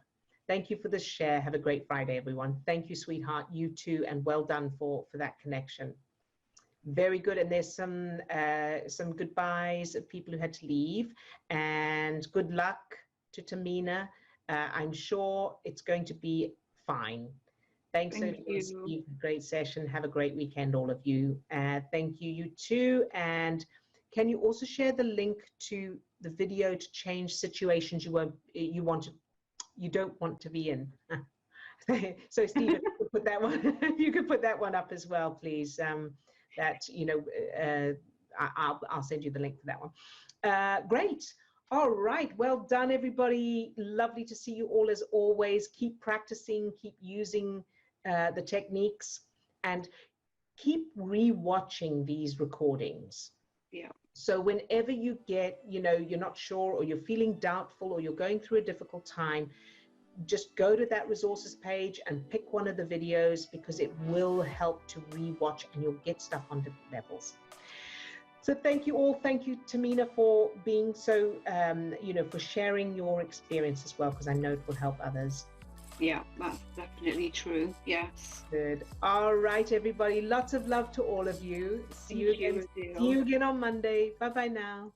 Thank you for this share. Have a great Friday, everyone. Thank you, sweetheart. You too, and well done for that connection. Very good. And there's some goodbyes of people who had to leave, and good luck to Tahmina. I'm sure it's going to be fine. Thanks so much, Steve. Great session. Have a great weekend, all of you. Thank you, you too. And can you also share the link to the video to change situations you don't want to be in? So, Steve, if you could put that one, you could put that one up as well, please. I'll send you the link for that one. Great. All right. Well done, everybody. Lovely to see you all as always. Keep practicing, keep using the techniques, and keep re-watching these recordings. Yeah. So whenever you get, you're not sure, or you're feeling doubtful, or you're going through a difficult time, just go to that resources page and pick one of the videos, because it will help to re-watch, and you'll get stuff on different levels. So thank you all. Thank you, Tahmina, for being so, for sharing your experience as well, because I know it will help others. Yeah, that's definitely true. Yes. Good. All right, everybody. Lots of love to all of you. See you again on Monday. Bye-bye now.